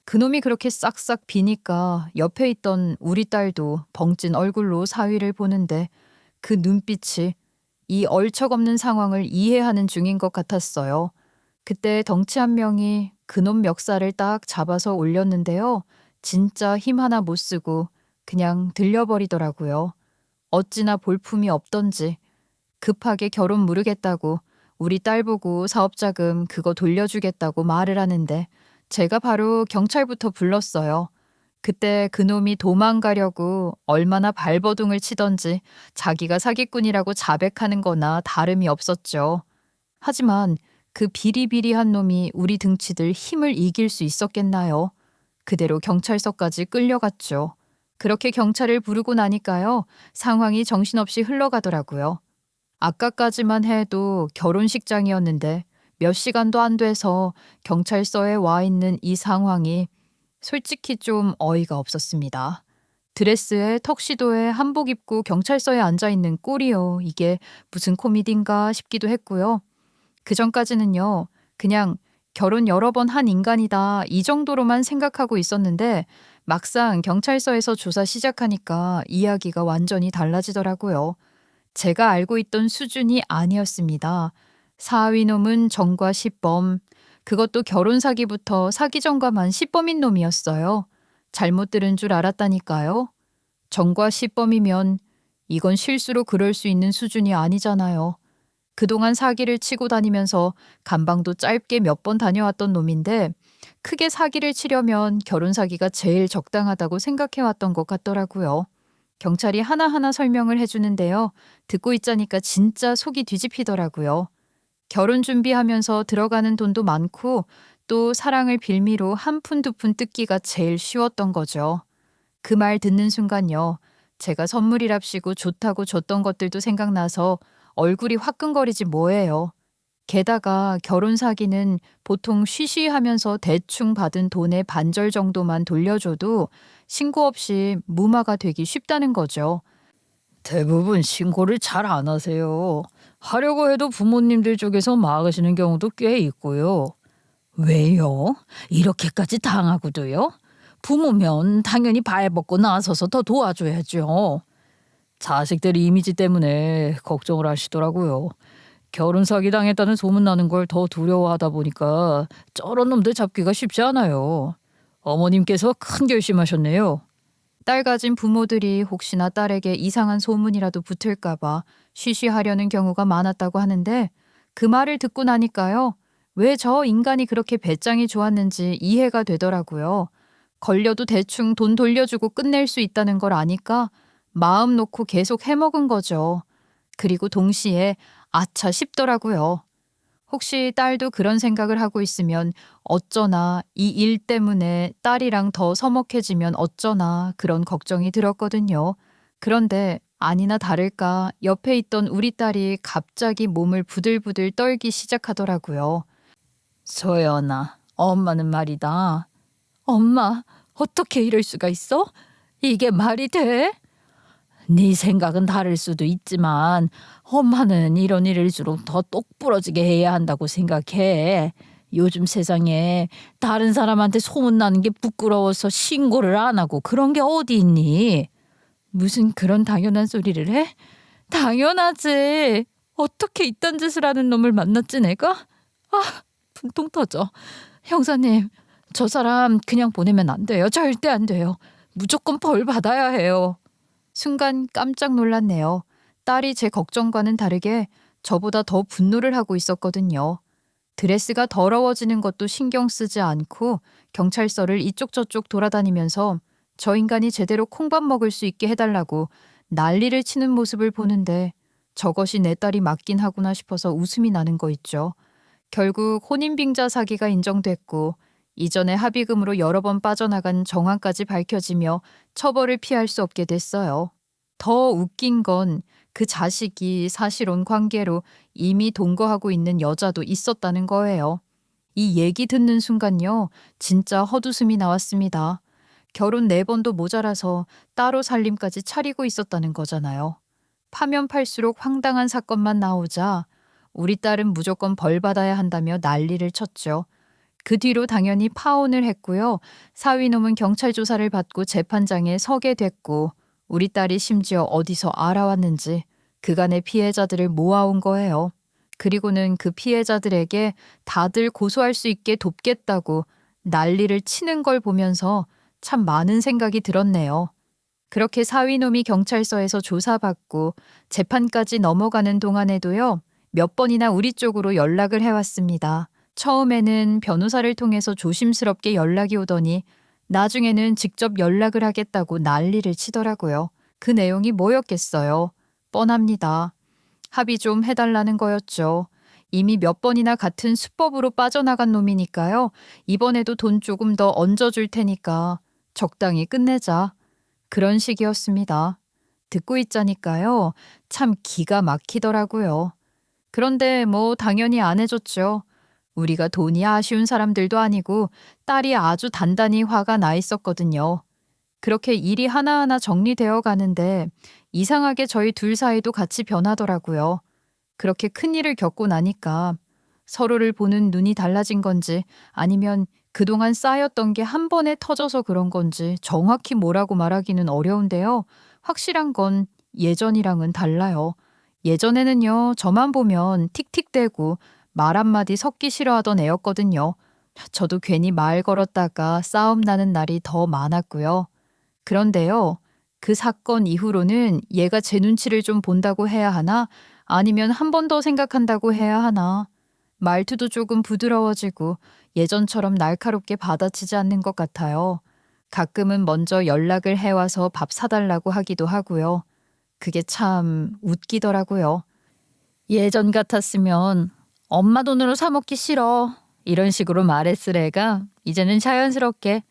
그놈이 그렇게 싹싹 비니까 옆에 있던 우리 딸도 벙찐 얼굴로 사위를 보는데 그 눈빛이 이 얼척없는 상황을 이해하는 중인 것 같았어요. 그때 덩치 한 명이 그놈 멱살을 딱 잡아서 올렸는데요. 진짜 힘 하나 못 쓰고 그냥 들려버리더라고요. 어찌나 볼품이 없던지 급하게 결혼 무르겠다고 우리 딸 보고 사업자금 그거 돌려주겠다고 말을 하는데 제가 바로 경찰부터 불렀어요. 그때 그놈이 도망가려고 얼마나 발버둥을 치던지 자기가 사기꾼이라고 자백하는 거나 다름이 없었죠. 하지만 그 비리비리한 놈이 우리 등치들 힘을 이길 수 있었겠나요? 그대로 경찰서까지 끌려갔죠. 그렇게 경찰을 부르고 나니까요, 상황이 정신없이 흘러가더라고요. 아까까지만 해도 결혼식장이었는데 몇 시간도 안 돼서 경찰서에 와 있는 이 상황이 솔직히 좀 어이가 없었습니다. 드레스에 턱시도에 한복 입고 경찰서에 앉아 있는 꼴이요. 이게 무슨 코미디인가 싶기도 했고요. 그 전까지는요, 그냥 결혼 여러 번 한 인간이다 이 정도로만 생각하고 있었는데 막상 경찰서에서 조사 시작하니까 이야기가 완전히 달라지더라고요. 제가 알고 있던 수준이 아니었습니다. 사위놈은 정과 시범, 그것도 결혼 사기부터 사기 전과만 시범인 놈이었어요. 잘못 들은 줄 알았다니까요. 정과 시범이면 이건 실수로 그럴 수 있는 수준이 아니잖아요. 그동안 사기를 치고 다니면서 감방도 짧게 몇 번 다녀왔던 놈인데 크게 사기를 치려면 결혼 사기가 제일 적당하다고 생각해왔던 것 같더라고요. 경찰이 하나하나 설명을 해주는데요. 듣고 있자니까 진짜 속이 뒤집히더라고요. 결혼 준비하면서 들어가는 돈도 많고 또 사랑을 빌미로 한 푼 두 푼 뜯기가 제일 쉬웠던 거죠. 그 말 듣는 순간요. 제가 선물이랍시고 좋다고 줬던 것들도 생각나서 얼굴이 화끈거리지 뭐예요. 게다가 결혼 사기는 보통 쉬쉬하면서 대충 받은 돈의 반절 정도만 돌려줘도 신고 없이 무마가 되기 쉽다는 거죠. 대부분 신고를 잘 안 하세요. 하려고 해도 부모님들 쪽에서 막으시는 경우도 꽤 있고요. 왜요? 이렇게까지 당하고도요? 부모면 당연히 발벗고 나서서 더 도와줘야죠. 자식들 이미지 때문에 걱정을 하시더라고요. 결혼 사기 당했다는 소문 나는 걸 더 두려워하다 보니까 저런 놈들 잡기가 쉽지 않아요. 어머님께서 큰 결심하셨네요. 딸 가진 부모들이 혹시나 딸에게 이상한 소문이라도 붙을까봐 쉬쉬하려는 경우가 많았다고 하는데 그 말을 듣고 나니까요. 왜 저 인간이 그렇게 배짱이 좋았는지 이해가 되더라고요. 걸려도 대충 돈 돌려주고 끝낼 수 있다는 걸 아니까 마음 놓고 계속 해먹은 거죠. 그리고 동시에 아차 싶더라고요. 혹시 딸도 그런 생각을 하고 있으면 어쩌나 이 일 때문에 딸이랑 더 서먹해지면 어쩌나 그런 걱정이 들었거든요. 그런데 아니나 다를까 옆에 있던 우리 딸이 갑자기 몸을 부들부들 떨기 시작하더라고요. 서연아, 엄마는 말이다. 엄마, 어떻게 이럴 수가 있어? 이게 말이 돼? 네 생각은 다를 수도 있지만 엄마는 이런 일일수록 더 똑부러지게 해야 한다고 생각해. 요즘 세상에 다른 사람한테 소문나는 게 부끄러워서 신고를 안 하고 그런 게 어디 있니? 무슨 그런 당연한 소리를 해? 당연하지. 어떻게 이딴 짓을 하는 놈을 만났지 내가? 아, 분통 터져. 형사님, 저 사람 그냥 보내면 안 돼요. 절대 안 돼요. 무조건 벌 받아야 해요. 순간 깜짝 놀랐네요. 딸이 제 걱정과는 다르게 저보다 더 분노를 하고 있었거든요. 드레스가 더러워지는 것도 신경 쓰지 않고 경찰서를 이쪽 저쪽 돌아다니면서 저 인간이 제대로 콩밥 먹을 수 있게 해달라고 난리를 치는 모습을 보는데 저것이 내 딸이 맞긴 하구나 싶어서 웃음이 나는 거 있죠. 결국 혼인빙자 사기가 인정됐고 이전에 합의금으로 여러 번 빠져나간 정황까지 밝혀지며 처벌을 피할 수 없게 됐어요. 더 웃긴 건 그 자식이 사실혼 관계로 이미 동거하고 있는 여자도 있었다는 거예요. 이 얘기 듣는 순간요. 진짜 헛웃음이 나왔습니다. 결혼 4번도 모자라서 따로 살림까지 차리고 있었다는 거잖아요. 파면 팔수록 황당한 사건만 나오자 우리 딸은 무조건 벌 받아야 한다며 난리를 쳤죠. 그 뒤로 당연히 파혼을 했고요. 사위놈은 경찰 조사를 받고 재판장에 서게 됐고 우리 딸이 심지어 어디서 알아왔는지 그간의 피해자들을 모아온 거예요. 그리고는 그 피해자들에게 다들 고소할 수 있게 돕겠다고 난리를 치는 걸 보면서 참 많은 생각이 들었네요. 그렇게 사위놈이 경찰서에서 조사받고 재판까지 넘어가는 동안에도요. 몇 번이나 우리 쪽으로 연락을 해왔습니다. 처음에는 변호사를 통해서 조심스럽게 연락이 오더니 나중에는 직접 연락을 하겠다고 난리를 치더라고요. 그 내용이 뭐였겠어요? 뻔합니다. 합의 좀 해달라는 거였죠. 이미 몇 번이나 같은 수법으로 빠져나간 놈이니까요. 이번에도 돈 조금 더 얹어줄 테니까 적당히 끝내자. 그런 식이었습니다. 듣고 있자니까요. 참 기가 막히더라고요. 그런데 뭐 당연히 안 해줬죠. 우리가 돈이 아쉬운 사람들도 아니고 딸이 아주 단단히 화가 나 있었거든요. 그렇게 일이 하나하나 정리되어 가는데 이상하게 저희 둘 사이도 같이 변하더라고요. 그렇게 큰 일을 겪고 나니까 서로를 보는 눈이 달라진 건지 아니면 그동안 쌓였던 게 한 번에 터져서 그런 건지 정확히 뭐라고 말하기는 어려운데요. 확실한 건 예전이랑은 달라요. 예전에는요, 저만 보면 틱틱대고 말 한마디 섞기 싫어하던 애였거든요. 저도 괜히 말 걸었다가 싸움 나는 날이 더 많았고요. 그런데요, 그 사건 이후로는 얘가 제 눈치를 좀 본다고 해야 하나? 아니면 한 번 더 생각한다고 해야 하나? 말투도 조금 부드러워지고 예전처럼 날카롭게 받아치지 않는 것 같아요. 가끔은 먼저 연락을 해와서 밥 사달라고 하기도 하고요. 그게 참 웃기더라고요. 예전 같았으면 엄마 돈으로 사 먹기 싫어. 이런 식으로 말했을 애가 이제는 자연스럽게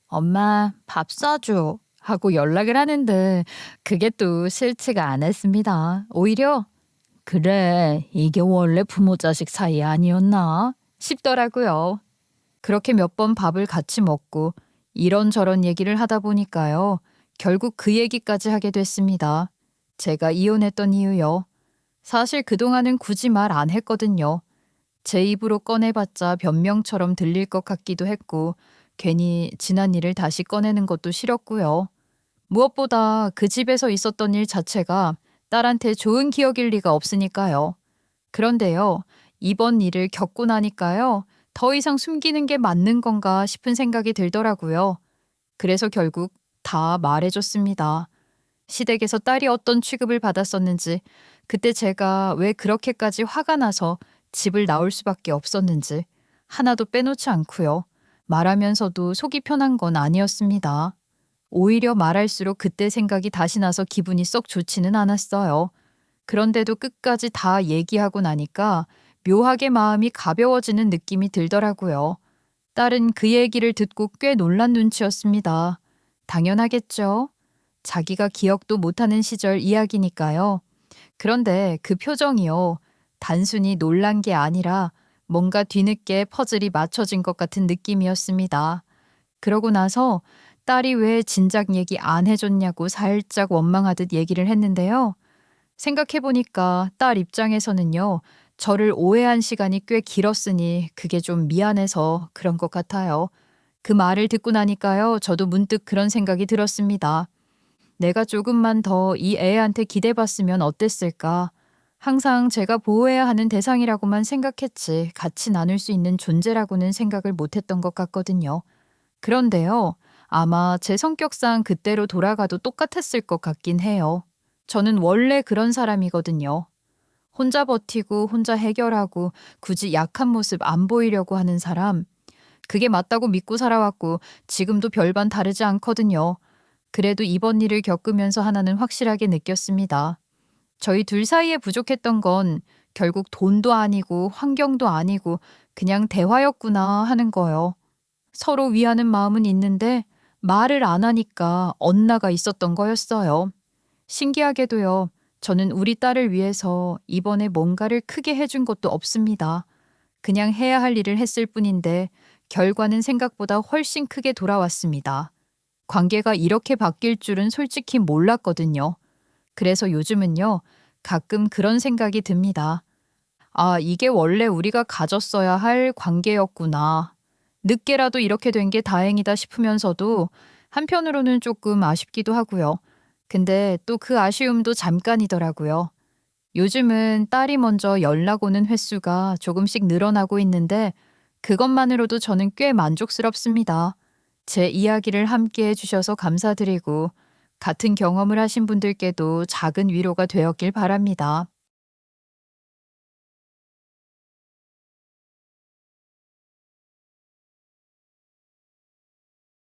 엄마 밥 사줘 하고 연락을 하는데 그게 또 싫지가 않았습니다. 오히려 그래 이게 원래 부모 자식 사이 아니었나 싶더라고요. 그렇게 몇 번 밥을 같이 먹고 이런저런 얘기를 하다 보니까요. 결국 그 얘기까지 하게 됐습니다. 제가 이혼했던 이유요. 사실 그동안은 굳이 말 안 했거든요. 제 입으로 꺼내봤자 변명처럼 들릴 것 같기도 했고 괜히 지난 일을 다시 꺼내는 것도 싫었고요. 무엇보다 그 집에서 있었던 일 자체가 딸한테 좋은 기억일 리가 없으니까요. 그런데요, 이번 일을 겪고 나니까요, 더 이상 숨기는 게 맞는 건가 싶은 생각이 들더라고요. 그래서 결국 다 말해줬습니다. 시댁에서 딸이 어떤 취급을 받았었는지, 그때 제가 왜 그렇게까지 화가 나서 집을 나올 수밖에 없었는지 하나도 빼놓지 않고요. 말하면서도 속이 편한 건 아니었습니다. 오히려 말할수록 그때 생각이 다시 나서 기분이 썩 좋지는 않았어요. 그런데도 끝까지 다 얘기하고 나니까 묘하게 마음이 가벼워지는 느낌이 들더라고요. 딸은 그 얘기를 듣고 꽤 놀란 눈치였습니다. 당연하겠죠. 자기가 기억도 못하는 시절 이야기니까요. 그런데 그 표정이요. 단순히 놀란 게 아니라 뭔가 뒤늦게 퍼즐이 맞춰진 것 같은 느낌이었습니다. 그러고 나서 딸이 왜 진작 얘기 안 해줬냐고 살짝 원망하듯 얘기를 했는데요. 생각해보니까 딸 입장에서는요. 저를 오해한 시간이 꽤 길었으니 그게 좀 미안해서 그런 것 같아요. 그 말을 듣고 나니까요. 저도 문득 그런 생각이 들었습니다. 내가 조금만 더 이 애한테 기대봤으면 어땠을까? 항상 제가 보호해야 하는 대상이라고만 생각했지 같이 나눌 수 있는 존재라고는 생각을 못했던 것 같거든요. 그런데요. 아마 제 성격상 그때로 돌아가도 똑같았을 것 같긴 해요. 저는 원래 그런 사람이거든요. 혼자 버티고 혼자 해결하고 굳이 약한 모습 안 보이려고 하는 사람. 그게 맞다고 믿고 살아왔고 지금도 별반 다르지 않거든요. 그래도 이번 일을 겪으면서 하나는 확실하게 느꼈습니다. 저희 둘 사이에 부족했던 건 결국 돈도 아니고 환경도 아니고 그냥 대화였구나 하는 거요. 서로 위하는 마음은 있는데 말을 안 하니까 엇나가 있었던 거였어요. 신기하게도요. 저는 우리 딸을 위해서 이번에 뭔가를 크게 해준 것도 없습니다. 그냥 해야 할 일을 했을 뿐인데 결과는 생각보다 훨씬 크게 돌아왔습니다. 관계가 이렇게 바뀔 줄은 솔직히 몰랐거든요. 그래서 요즘은요. 가끔 그런 생각이 듭니다. 아, 이게 원래 우리가 가졌어야 할 관계였구나. 늦게라도 이렇게 된 게 다행이다 싶으면서도 한편으로는 조금 아쉽기도 하고요. 근데 또 그 아쉬움도 잠깐이더라고요. 요즘은 딸이 먼저 연락 오는 횟수가 조금씩 늘어나고 있는데 그것만으로도 저는 꽤 만족스럽습니다. 제 이야기를 함께 해주셔서 감사드리고 같은 경험을 하신 분들께도 작은 위로가 되었길 바랍니다.